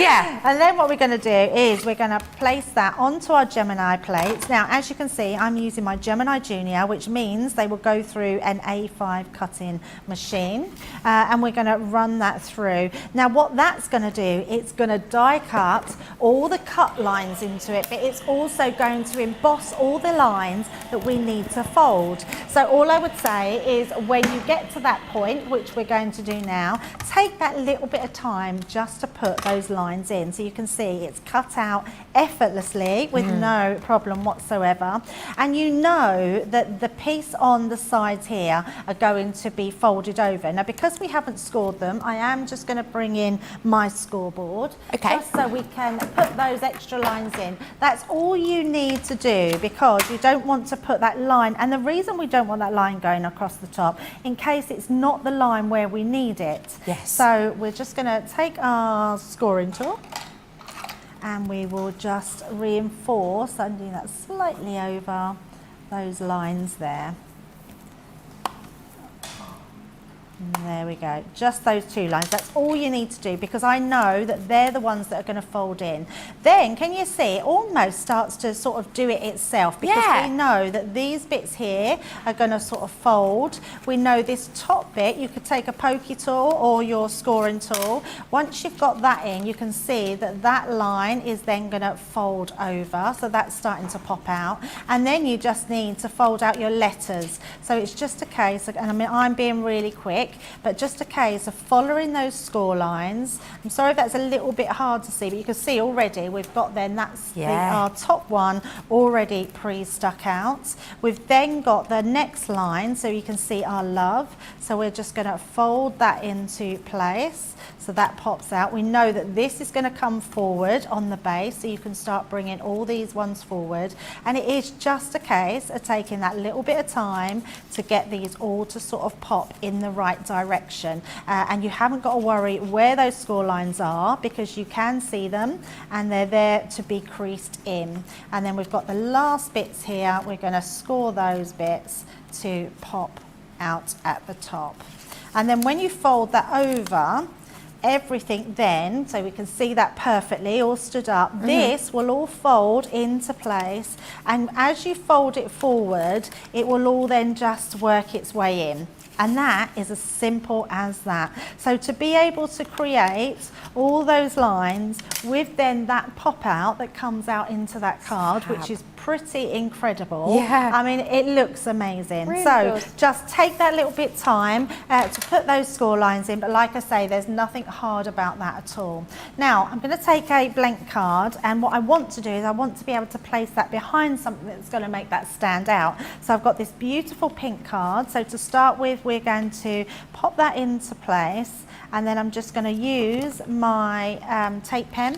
Yeah. And then what we're going to do is we're going to place that onto our Gemini plates. Now, as you can see, I'm using my Gemini Junior, which means they will go through an A5 cutting machine, and we're going to run that through. Now, what that's going to do, it's going to die cut all the cut lines into it, but it's also going to emboss all the lines that we need to fold. So all I would say is, when you get to that point, which we're going to do now, take that little bit of time just to put those lines in. So you can see it's cut out effortlessly with no problem whatsoever. And you know that the piece on the sides here are going to be folded over. Now, because we haven't scored them, I am just going to bring in my scoreboard. Okay. Just so we can put those extra lines in. That's all you need to do, because you don't want to put that line. And the reason we don't want that line going across the top, in case it's not the line where we need it. Yes. So we're just going to take our scoring tool, and we will just reinforce, I'm doing that slightly over those lines there. There we go, just those 2 lines. That's all you need to do, because I know that they're the ones that are going to fold in. Then can you see it almost starts to sort of do it itself, because we know that these bits here are going to sort of fold. We know this top bit, you could take a pokey tool or your scoring tool. Once you've got that in, you can see that that line is then going to fold over, so that's starting to pop out. And then you just need to fold out your letters. So it's just a case of, and I mean, I'm being really quick, quick, but just a case of following those score lines. I'm sorry if that's a little bit hard to see, but you can see already we've got then that's our top one already pre-stuck out. We've then got the next line, so you can see our love. So we're just going to fold that into place. So that pops out. We know that this is going to come forward on the base, so you can start bringing all these ones forward. And it is just a case of taking that little bit of time to get these all to sort of pop in the right direction. And you haven't got to worry where those score lines are, because you can see them and they're there to be creased in. And then we've got the last bits here. We're going to score those bits to pop out at the top. And then when you fold that over, everything then, so we can see that perfectly all stood up, this will all fold into place, and as you fold it forward it will all then just work its way in. And that is as simple as that. So to be able to create all those lines with then that pop out that comes out into that card, which is pretty incredible. Yeah. I mean, it looks amazing. Really so good. just take that little bit time to put those score lines in. But like I say, there's nothing hard about that at all. Now, I'm going to take a blank card, and what I want to do is I want to be able to place that behind something that's going to make that stand out. So I've got this beautiful pink card. So to start with, we're going to pop that into place, and then I'm just going to use my tape pen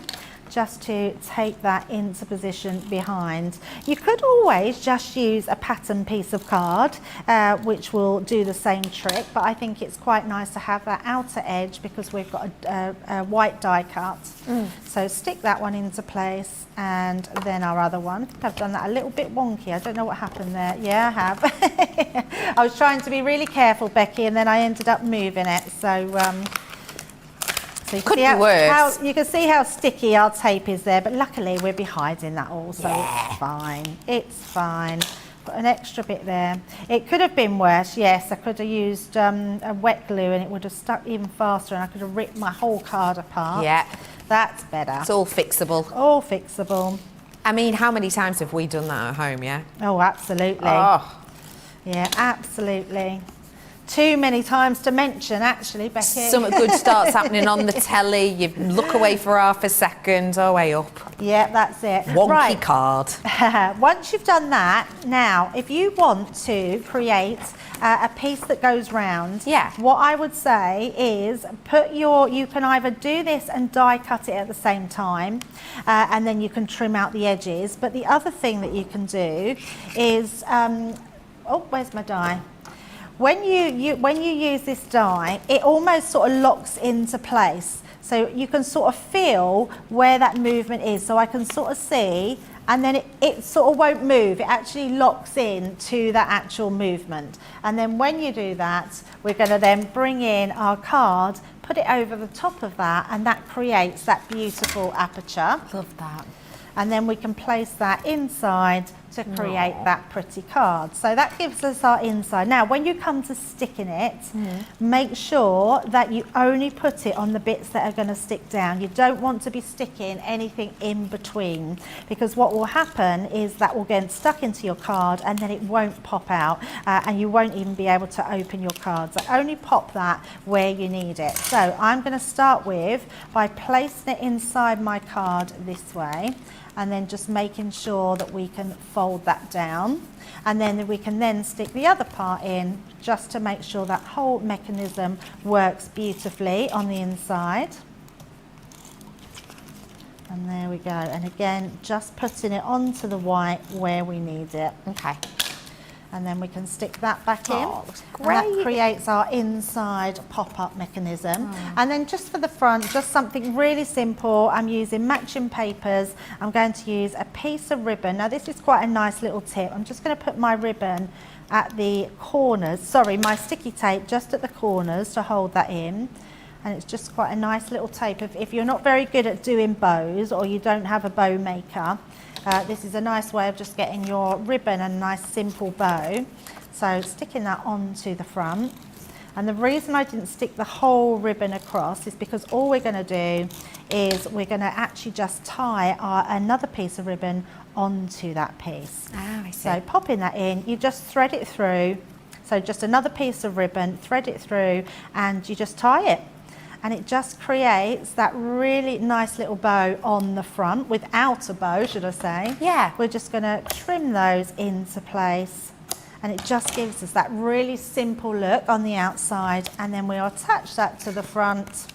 just to take that into position behind. You could always just use a pattern piece of card, which will do the same trick, but I think it's quite nice to have that outer edge because we've got a white die cut. So stick that one into place, and then our other one. I think I've done that a little bit wonky. I don't know what happened there. Yeah, I have. I was trying to be really careful, Becky, and then I ended up moving it. So you can, Could be worse. You can see how sticky our tape is there, but luckily we'll be hiding that all, so it's fine. It's fine. Got an extra bit there. It could have been worse, yes. I could have used a wet glue and it would have stuck even faster, and I could have ripped my whole card apart. Yeah. That's better. It's all fixable. All fixable. I mean, how many times have we done that at home, yeah? Oh, absolutely. Oh. Yeah, absolutely. Too many times to mention, actually, Becky. Something good starts happening on the telly, you look away for half a second, oh, way up. Yeah, that's it. Wonky card. Once you've done that, now, if you want to create a piece that goes round, what I would say is you can either do this and die cut it at the same time, and then you can trim out the edges. But the other thing that you can do is, oh, where's my die? When you use this die, it almost sort of locks into place. So you can sort of feel where that movement is. So I can sort of see, and then it sort of won't move. It actually locks in to that actual movement. And then when you do that, we're going to then bring in our card, put it over the top of that, and that creates that beautiful aperture. Love that. And then we can place that inside to create that pretty card. So that gives us our inside. Now, when you come to sticking it, make sure that you only put it on the bits that are going to stick down. You don't want to be sticking anything in between, because what will happen is that will get stuck into your card and then it won't pop out, and you won't even be able to open your card. So only pop that where you need it. So I'm going to start by placing it inside my card this way, and then just making sure that we can fold that down, and then we can then stick the other part in just to make sure that whole mechanism works beautifully on the inside. And there we go, and again just putting it onto the white where we need it. Okay. And then we can stick that back in. Looks great. And that creates our inside pop-up mechanism. And then just for the front, just something really simple. I'm using matching papers. I'm going to use a piece of ribbon. Now this is quite a nice little tip. I'm just going to put my ribbon at the corners, sorry, my sticky tape just at the corners to hold that in. And it's just quite a nice little tape. If you're not very good at doing bows, or you don't have a bow maker, this is a nice way of just getting your ribbon a nice simple bow. So sticking that onto the front. And the reason I didn't stick the whole ribbon across is because all we're going to do is we're going to actually just tie another piece of ribbon onto that piece. Ah, I see. So popping that in, you just thread it through, So just another piece of ribbon, thread it through, and you just tie it. And it just creates that really nice little bow on the front, without a bow, should I say. Yeah. We're just going to trim those into place, and it just gives us that really simple look on the outside, and then we'll attach that to the front,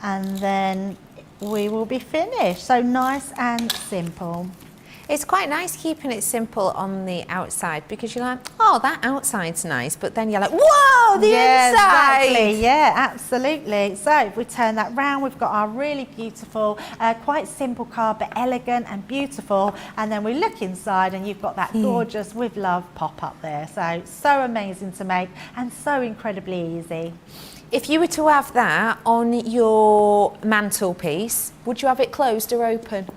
and then we will be finished. So nice and simple. It's quite nice keeping it simple on the outside, because you're like, oh, that outside's nice, but then you're like, whoa, the inside! Exactly. Yeah, absolutely. So if we turn that round, we've got our really beautiful, quite simple card, but elegant and beautiful. And then we look inside and you've got that gorgeous With Love pop-up there. So amazing to make and so incredibly easy. If you were to have that on your mantelpiece, would you have it closed or open?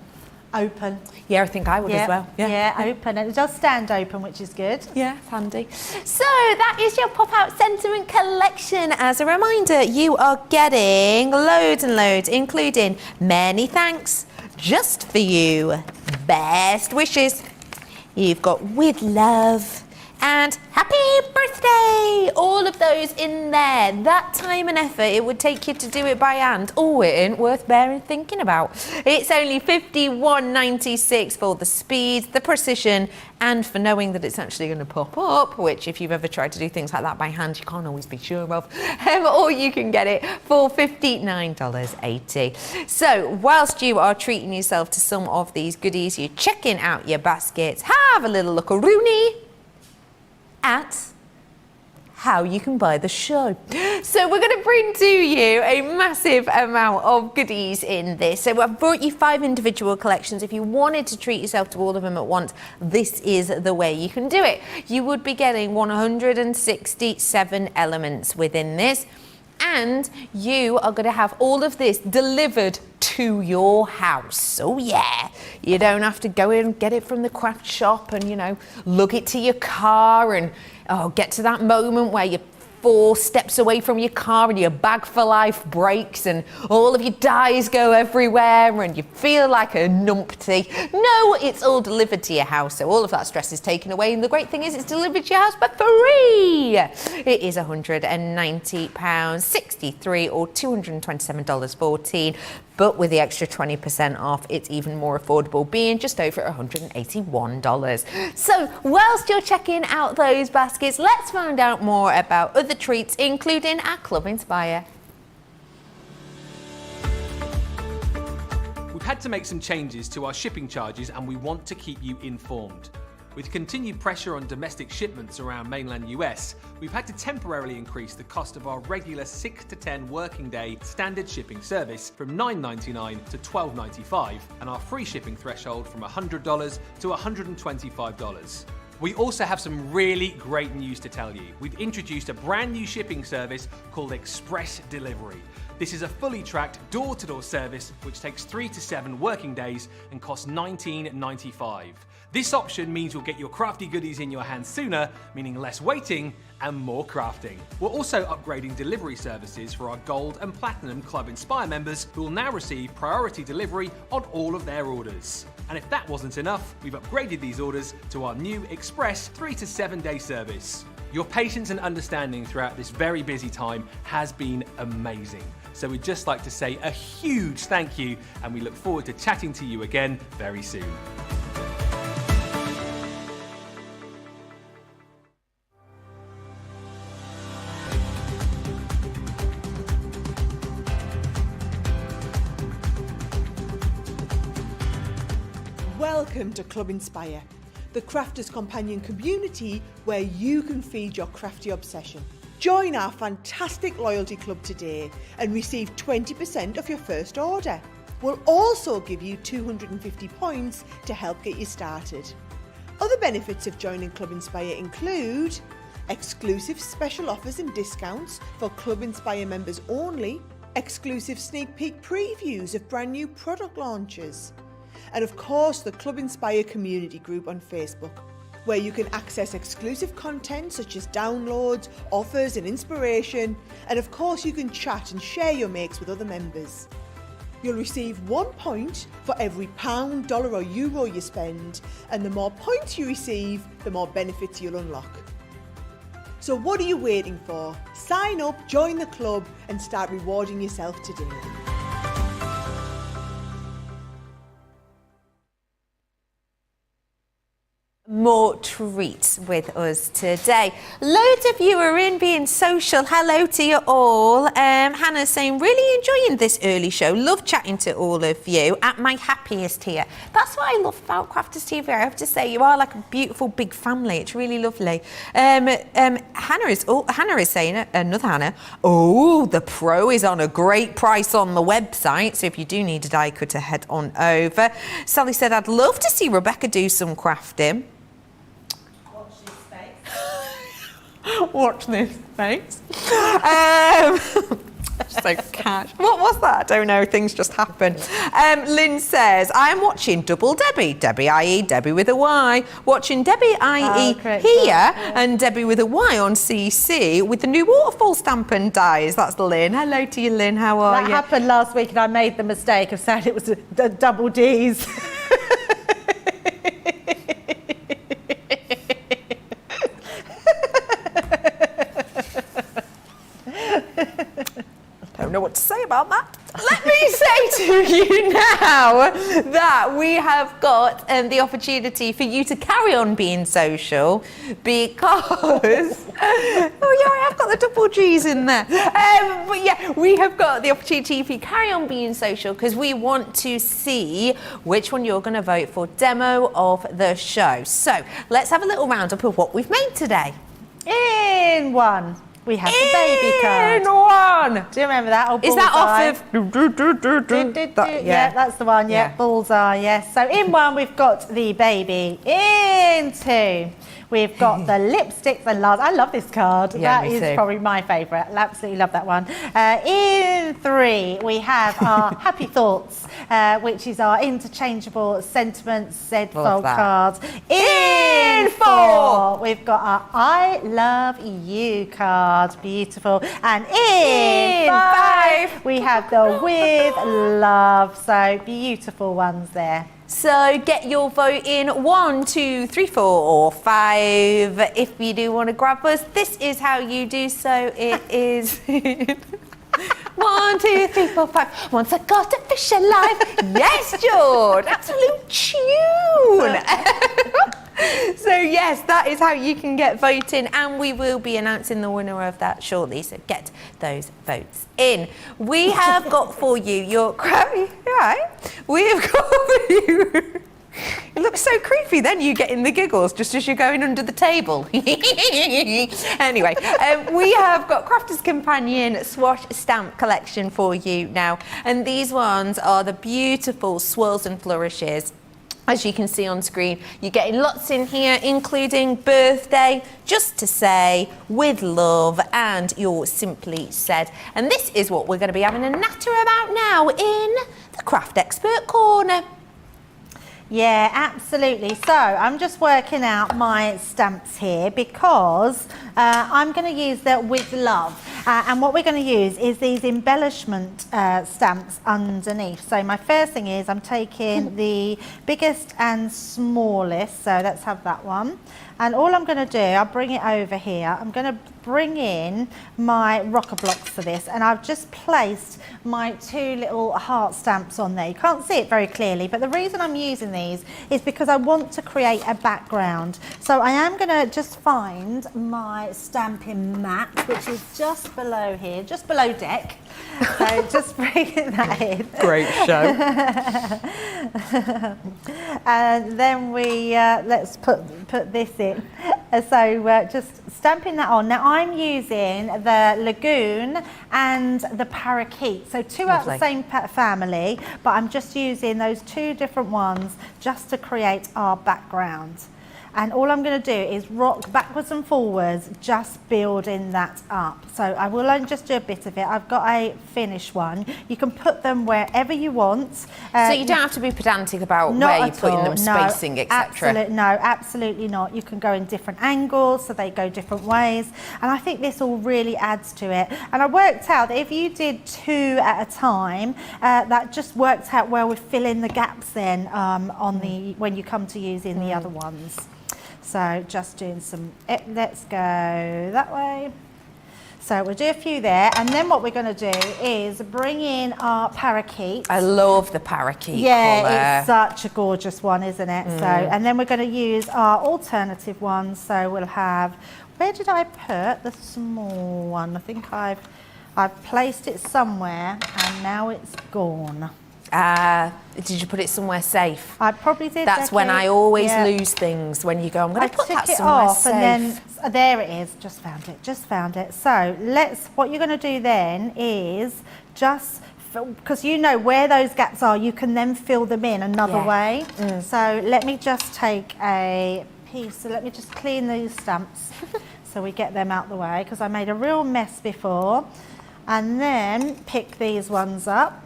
Open. Yeah, I think I would as well. Yeah, open. And it does stand open, which is good. Yeah, it's handy. So that is your pop-out sentiment collection. As a reminder, you are getting loads and loads, including many thanks, just for you, best wishes. You've got With Love and Happy Birthday, all of those in there. That time and effort it would take you to do it by hand, oh, it ain't worth bearing thinking about. It's only $51.96 for the speed, the precision, and for knowing that it's actually going to pop up, which if you've ever tried to do things like that by hand, you can't always be sure of. Or you can get it for $59.80. So whilst you are treating yourself to some of these goodies, you're checking out your baskets, have a little look Rooney at how you can buy the show. So we're going to bring to you a massive amount of goodies in this. So I've brought you 5 individual collections. If you wanted to treat yourself to all of them at once, this is the way you can do it. You would be getting 167 elements within this, and you are going to have all of this delivered to your house. Oh yeah, you don't have to go in and get it from the craft shop and, you know, lug it to your car and get to that moment where you're 4 steps away from your car and your bag for life breaks and all of your dies go everywhere and you feel like a numpty. No, it's all delivered to your house, so all of that stress is taken away, and the great thing is it's delivered to your house for free. It is £190.63 or $227.14, but with the extra 20% off, it's even more affordable, being just over $181. So whilst you're checking out those baskets, let's find out more about other treats, including our Club Inspire. We've had to make some changes to our shipping charges, and we want to keep you informed. With continued pressure on domestic shipments around mainland US, we've had to temporarily increase the cost of our regular 6 to 10 working day standard shipping service from $9.99 to $12.95, and our free shipping threshold from $100 to $125. We also have some really great news to tell you. We've introduced a brand new shipping service called Express Delivery. This is a fully tracked door-to-door service which takes 3 to 7 working days and costs $19.95. This option means you'll get your crafty goodies in your hands sooner, meaning less waiting and more crafting. We're also upgrading delivery services for our Gold and Platinum Club Inspire members, who will now receive priority delivery on all of their orders. And if that wasn't enough, we've upgraded these orders to our new Express 3 to 7 day service. Your patience and understanding throughout this very busy time has been amazing. So we'd just like to say a huge thank you, and we look forward to chatting to you again very soon. Welcome to Club Inspire, the crafters' companion community where you can feed your crafty obsession. Join our fantastic loyalty club today and receive 20% of your first order. We'll also give you 250 points to help get you started. Other benefits of joining Club Inspire include exclusive special offers and discounts for Club Inspire members only, exclusive sneak peek previews of brand new product launches, and of course the Club Inspire community group on Facebook, where you can access exclusive content such as downloads, offers and inspiration, and of course you can chat and share your makes with other members. You'll receive 1 point for every £1, dollar or euro you spend, and the more points you receive, the more benefits you'll unlock. So what are you waiting for? Sign up, join the club and start rewarding yourself today. More treats with us today. Loads of you are in being social. Hello to you all. Hannah's saying, really enjoying this early show. Love chatting to all of you. At my happiest here. That's what I love about Crafters TV. I have to say, you are like a beautiful big family. It's really lovely. Hannah is saying, another Hannah, oh, the Pro is on a great price on the website. So if you do need a die cutter, head on over. Sally said, I'd love to see Rebecca do some crafting. Watch this space. So cash. What was that? I don't know. Things just happen. Lynn says, I am watching Double Debbie. Debbie, i.e. Debbie with a Y. Watching Debbie, i.e. here, and Debbie with a Y on CC with the new waterfall stamp and dies. That's Lynn. Hello to you, Lynn. How are you? That happened last week and I made the mistake of saying it was the double D's. Don't know what to say about that. Let me say to you now that we have got the opportunity for you to carry on being social because oh yeah, I have got the double G's in there. But yeah, we have got the opportunity for you to carry on being social because we want to see which one you're going to vote for demo of the show. So let's have a little roundup of what we've made today. In one. We have the baby card. In one. Do you remember that? Old Is that off of... Yeah, that's the one. Yeah, bullseye. Yes. So in one, we've got the baby. In two, we've got the lipsticks and last. I love this card. Yeah, that me is too. probably my favourite. Absolutely love that one. In three, we have our happy thoughts, which is our interchangeable sentiments Z fold card. In four, we've got our I love you card. Beautiful. And in five, we have the with love. So beautiful ones there. So get your vote in 1, 2, 3, 4 or 5. If you do want to grab us, this is how you do so. It is 1, 2, 3, 4, 5. Once I got a fish alive. Yes, George. Absolute tune. So yes, that is how you can get voting, and we will be announcing the winner of that shortly. So get those votes in. We have got for you your crabby, right? We have got for you. It looks so creepy then, you getting the giggles just as you're going under the table. Anyway, we have got Crafter's Companion Swash Stamp Collection for you now. And these ones are the beautiful swirls and flourishes. As you can see on screen, you're getting lots in here, including birthday, just to say, with love, and you're simply said. And this is what we're going to be having a natter about now in the Craft Expert Corner. Yeah, absolutely. So I'm just working out my stamps here because I'm going to use the with love. And what we're going to use is these embellishment stamps underneath. So my first thing is I'm taking the biggest and smallest. So let's have that one. And all I'm going to do, I'll bring it over here. I'm going to bring in my rocker blocks for this, and I've just placed my 2 little heart stamps on there. You can't see it very clearly, but the reason I'm using these is because I want to create a background. So I am going to just find my stamping mat, which is just below here, just below deck. So just bringing that in. Great show. And then we let's put this in. So just stamping that on. Now I'm using the Lagoon and the Parakeet. So 2 out of the same family, but I'm just using those 2 different ones just to create our background. And all I'm going to do is rock backwards and forwards, just building that up. So I will only just do a bit of it. I've got a finished one. You can put them wherever you want. So you don't have to be pedantic about where you're putting them, spacing, etc. No, absolutely not. You can go in different angles, so they go different ways. And I think this all really adds to it. And I worked out that if you did 2 at a time, that just worked out well with filling the gaps then on the when you come to using the other ones. So just doing some, let's go that way. So we'll do a few there, and then what we're going to do is bring in our parakeet. I love the parakeet Yeah, colour. it's such a gorgeous one, isn't it? So, and then we're going to use our alternative one. So we'll have, where did I put the small one? I think I've placed it somewhere, and now it's gone. Did you put it somewhere safe? I probably did. That's when I always lose things, when you go, I'm going to put that somewhere safe. And then there it is. Just found it. So what you're going to do then is just, because you know where those gaps are, you can then fill them in another way. So let me just take a piece. So let me just clean these stamps so we get them out the way, because I made a real mess before. And then pick these ones up.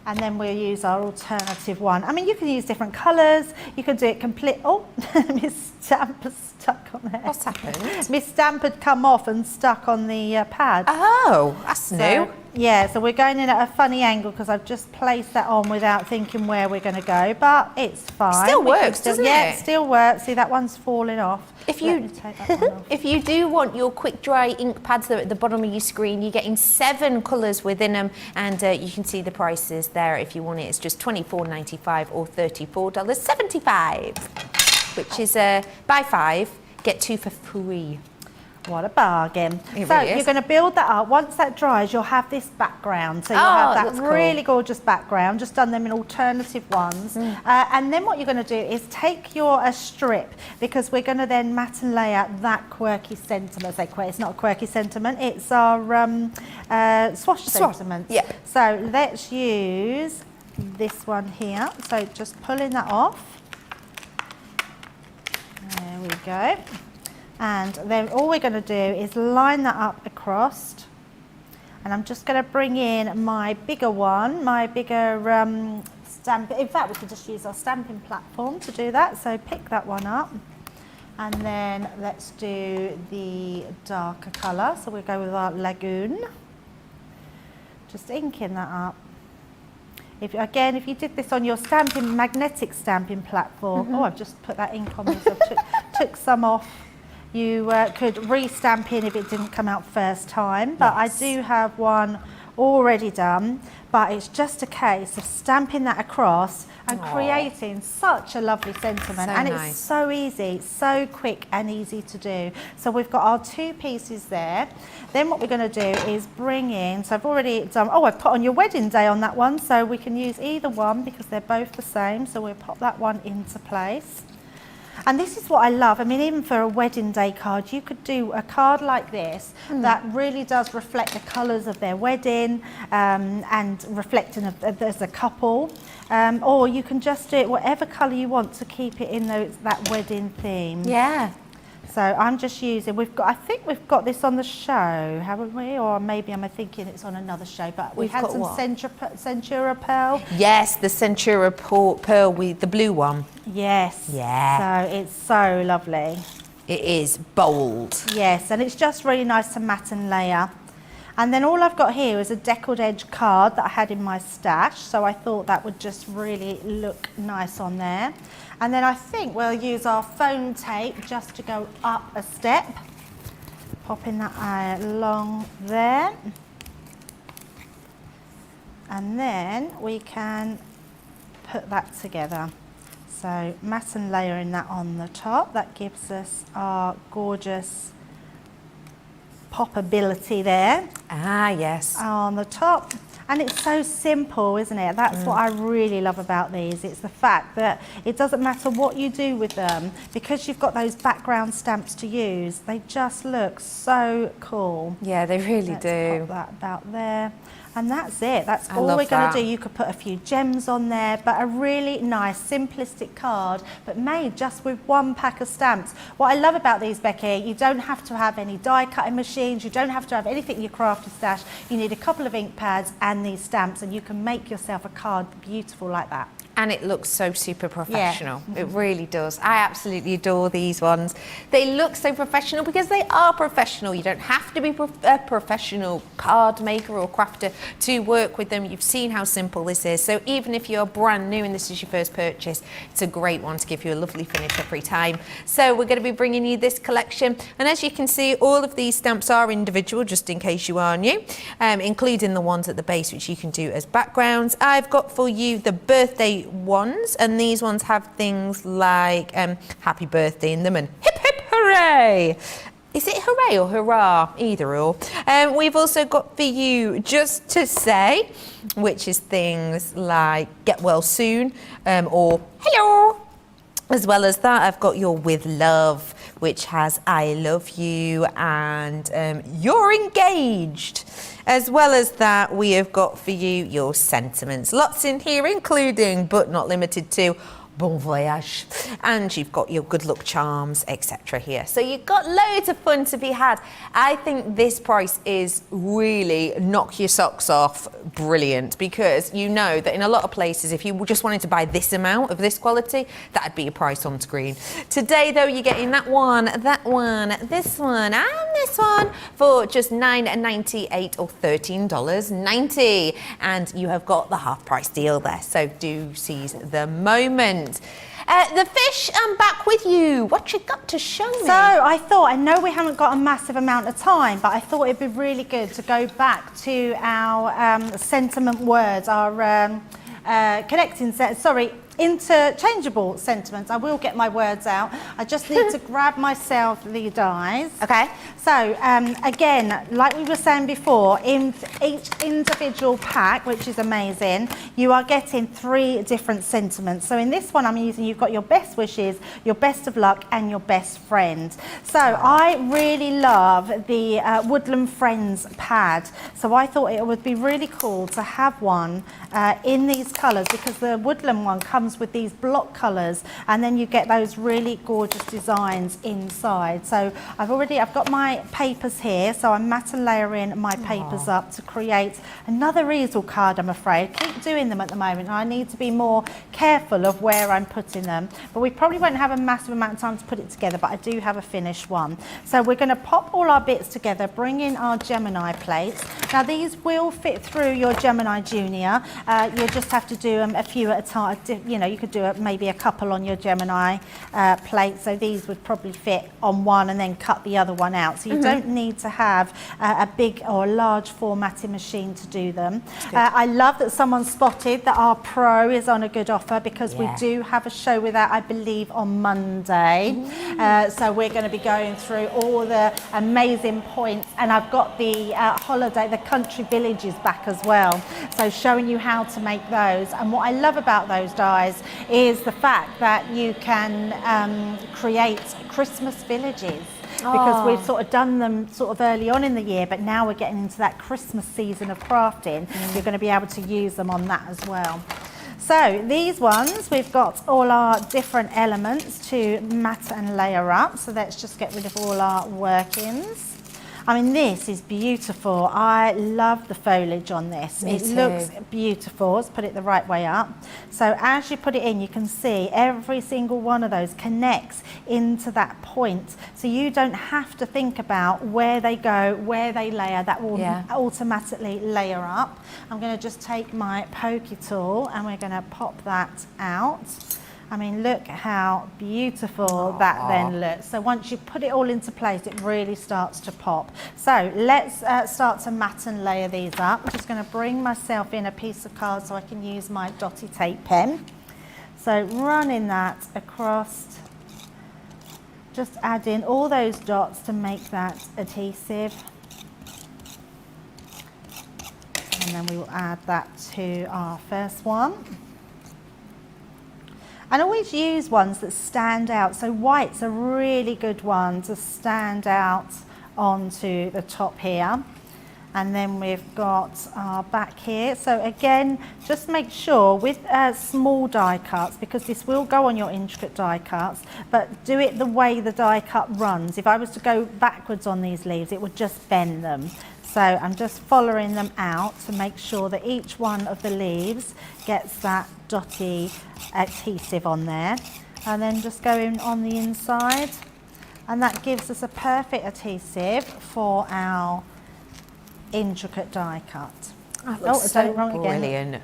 And then we'll use our alternative one. I mean, you can use different colours. You can do it complete. Oh, Miss Stamp is stuck on there. What's happened? Miss Stamp had come off and stuck on the pad. Oh, that's new. Yeah, so we're going in at a funny angle because I've just placed that on without thinking where we're going to go, but it's fine. Still works, doesn't it? Yeah, it still works. See, that one's falling off. If Let you me take that one off. if you do want your quick dry ink pads that are at the bottom of your screen, you're getting 7 colours within them, and you can see the prices there if you want it. It's just $24.95 or $34.75, which is buy 5, get 2 for free. What a bargain. It So really is. you're going to build that up. Once that dries, you'll have this background. So you'll Oh, have that that's cool. really gorgeous background. Just done them in alternative ones. And then what you're going to do is take your strip, because we're going to then matte and lay out that quirky sentiment. It's not a quirky sentiment, it's our swatch sentiment. Yeah. So let's use this one here. So just pulling that off. There we go. And then all we're going to do is line that up across, and I'm just going to bring in my bigger one, my bigger stamp. In fact, we could just use our stamping platform to do that. So pick that one up, and then let's do the darker colour. So we'll go with our Lagoon. Just inking that up. If you did this on your magnetic stamping platform, oh, I've just put that ink on me, so I took some off. You could re-stamp in if it didn't come out first time, but Yes. I do have one already done, but it's just a case of stamping that across and creating such a lovely sentiment. So and nice. It's so easy, so quick and easy to do. So we've got our 2 pieces there. Then what we're going to do is bring in, so I've already done, I've put on your wedding day on that one, so we can use either one because they're both the same. So we'll pop that one into place. And this is what I love. I mean, even for a wedding day card, you could do a card like this that really does reflect the colours of their wedding and reflecting as a couple. Or you can just do it whatever colour you want to keep it in that wedding theme. Yeah. So I'm just using, I think we've got this on the show, haven't we? Or maybe I'm thinking it's on another show, but we've had got some what? Centura Pearl. Yes, the Centura Pearl with the blue one. Yes. Yeah. So it's so lovely. It is bold. Yes, and it's just really nice to matte and layer. And then all I've got here is a deckled edge card that I had in my stash, so I thought that would just really look nice on there. And then I think we'll use our foam tape just to go up a step. Popping that along there. And then we can put that together. So matte and layering that on the top, that gives us our gorgeous poppability there. Ah, yes. On the top. And it's so simple, isn't it? That's what I really love about these. It's the fact that it doesn't matter what you do with them, because you've got those background stamps to use, they just look so cool. Yeah, they really Let's do. pop that about there. And that's it. That's all love we're going that. to do. You could put a few gems on there, but a really nice, simplistic card, but made just with 1 pack of stamps. What I love about these, Becky, you don't have to have any die cutting machines. You don't have to have anything in your crafty stash. You need a couple of ink pads and these stamps, and you can make yourself a card beautiful like that. And it looks so super professional. It really does. I absolutely adore these ones. They look so professional because they are professional. You don't have to be a professional card maker or crafter to work with them. You've seen how simple this is. So even if you're brand new and this is your first purchase, it's a great one to give you a lovely finish every time. So we're going to be bringing you this collection. And as you can see, all of these stamps are individual, just in case you are new, including the ones at the base, which you can do as backgrounds. I've got for you the birthday ones, and these ones have things like happy birthday in them and hip hip hooray. Is it hooray or hurrah? Either or. We've also got for you just to say, which is things like get well soon or hello. As well as that, I've got your with love, which has I love you and you're engaged. As well as that, we have got for you your sentiments. Lots in here, including but not limited to bon voyage, and you've got your good luck charms, etc. here. So you've got loads of fun to be had. I think this price is really knock your socks off brilliant, because you know that in a lot of places, if you just wanted to buy this amount of this quality, that'd be a price on screen. Today though, you're getting that one, this one and this one for just $9.98 or $13.90, and you have got the half price deal there, so do seize the moment. The fish, I'm back with you. What you got to show me? So I thought, I know we haven't got a massive amount of time, but I thought it'd be really good to go back to our sentiment words, our interchangeable sentiments. I will get my words out. I just need to grab myself the dies. Okay. So again, like we were saying before, in each individual pack, which is amazing, you are getting 3 different sentiments. So in this one I'm using, you've got your best wishes, your best of luck and your best friend. So I really love the Woodland Friends pad. So I thought it would be really cool to have one in these colours, because the Woodland one comes with these block colours, and then you get those really gorgeous designs inside. So I've got my papers here, so I'm matte and layering my papers up to create another easel card. I'm afraid keep doing them at the moment. I need to be more careful of where I'm putting them, but we probably won't have a massive amount of time to put it together, but I do have a finished one. So we're going to pop all our bits together, bring in our Gemini plates. Now these will fit through your Gemini Junior. You'll just have to do them a few at a time. You know, you could do maybe a couple on your Gemini plate, so these would probably fit on one and then cut the other one out. So you don't need to have a big or a large formatting machine to do them. I love that someone spotted that our Pro is on a good offer, because we do have a show with that, I believe, on Monday. So we're going to be going through all the amazing points, and I've got the holiday, the country villages back as well, so showing you how to make those. And what I love about those dies is the fact that you can create Christmas villages, because we've sort of done them sort of early on in the year, but now we're getting into that Christmas season of crafting. You're going to be able to use them on that as well. So these ones, we've got all our different elements to matte and layer up. So let's just get rid of all our workings. I mean, this is beautiful. I love the foliage on this. Me it too. Looks beautiful. Let's put it the right way up. So as you put it in, you can see every single one of those connects into that point. So you don't have to think about where they go, where they layer. That will automatically layer up. I'm going to just take my pokey tool and we're going to pop that out. I mean, look how beautiful that then looks. So once you put it all into place, it really starts to pop. So let's start to matte and layer these up. I'm just going to bring myself in a piece of card so I can use my dotty tape pen. So running that across, just add in all those dots to make that adhesive. And then we will add that to our first one. And always use ones that stand out. So white's a really good one to stand out onto the top here. And then we've got our back here. So again, just make sure with small die cuts, because this will go on your intricate die cuts, but do it the way the die cut runs. If I was to go backwards on these leaves, it would just bend them. So I'm just following them out to make sure that each one of the leaves gets that dotty adhesive on there. And then just going on the inside. And that gives us a perfect adhesive for our intricate die cut. That looks I so done it wrong again. brilliant.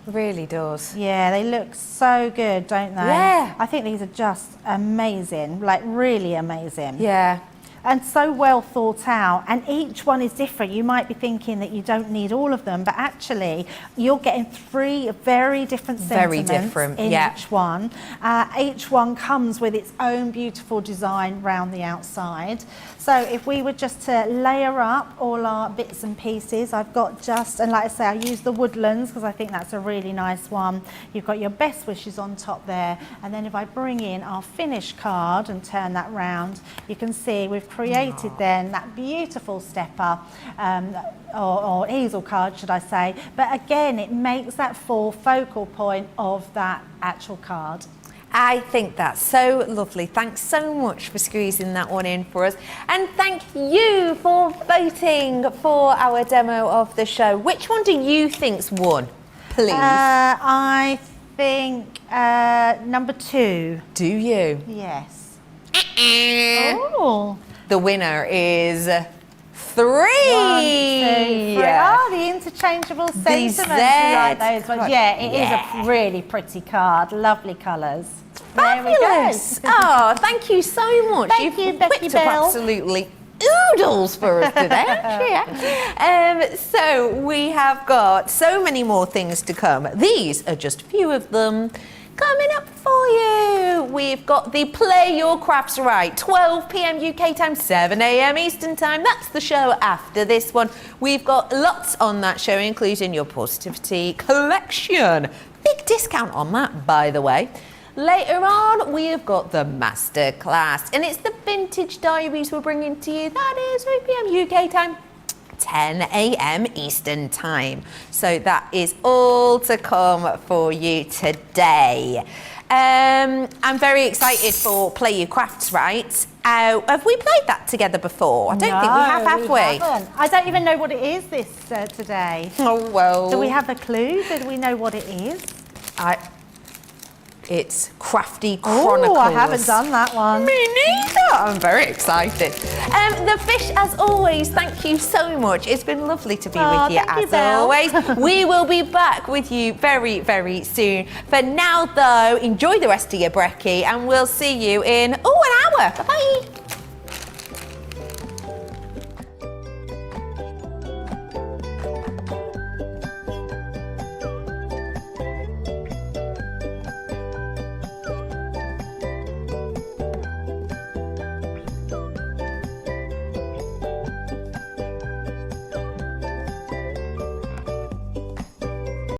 Really does. Yeah, they look so good, don't they? Yeah. I think these are just amazing, like really amazing. Yeah. And so well thought out, and each one is different. You might be thinking that you don't need all of them, but actually you're getting 3 very different sentiments in each one. Each one comes with its own beautiful design round the outside. So if we were just to layer up all our bits and pieces, I've got just, and like I say, I use the woodlands because I think that's a really nice one. You've got your best wishes on top there, and then if I bring in our finished card and turn that round, you can see we've created then that beautiful stepper, or easel card should I say, but again it makes that full focal point of that actual card. I think that's so lovely. Thanks so much for squeezing that one in for us. And thank you for voting for our demo of the show. Which one do you think's won, please? I think number 2. Do you? Yes. Oh. The winner is 3. 1, 2, 3. Oh, the interchangeable sentiments. You like those ones. Yeah, it is a really pretty card. Lovely colours. Fabulous. Oh, thank you so much. Thank you, Becky whipped up Bell. Absolutely oodles for us today, actually. So we have got so many more things to come. These are just a few of them coming up for you. We've got the Play Your Crafts Right, 12 p.m. UK time, 7 a.m. Eastern time. That's the show after this one. We've got lots on that show, including your Positivity collection. Big discount on that, by the way. Later on, we've got the masterclass, and it's the Vintage Diaries we're bringing to you. That is 3 p.m. UK time, 10 a.m. Eastern time. So that is all to come for you today. I'm very excited for Play Your Crafts Right. Have we played that together before? I don't think we have we? Haven't. I don't even know what it is this today. Oh, well. Do we have a clue? Do we know what it is? It's Crafty Chronicles. Oh, I haven't done that one. Me neither. I'm very excited. The fish, as always, thank you so much. It's been lovely to be with you, thank you, as Belle. always. We will be back with you very, very soon. For now, though, enjoy the rest of your brekkie, and we'll see you in, an hour. Bye-bye.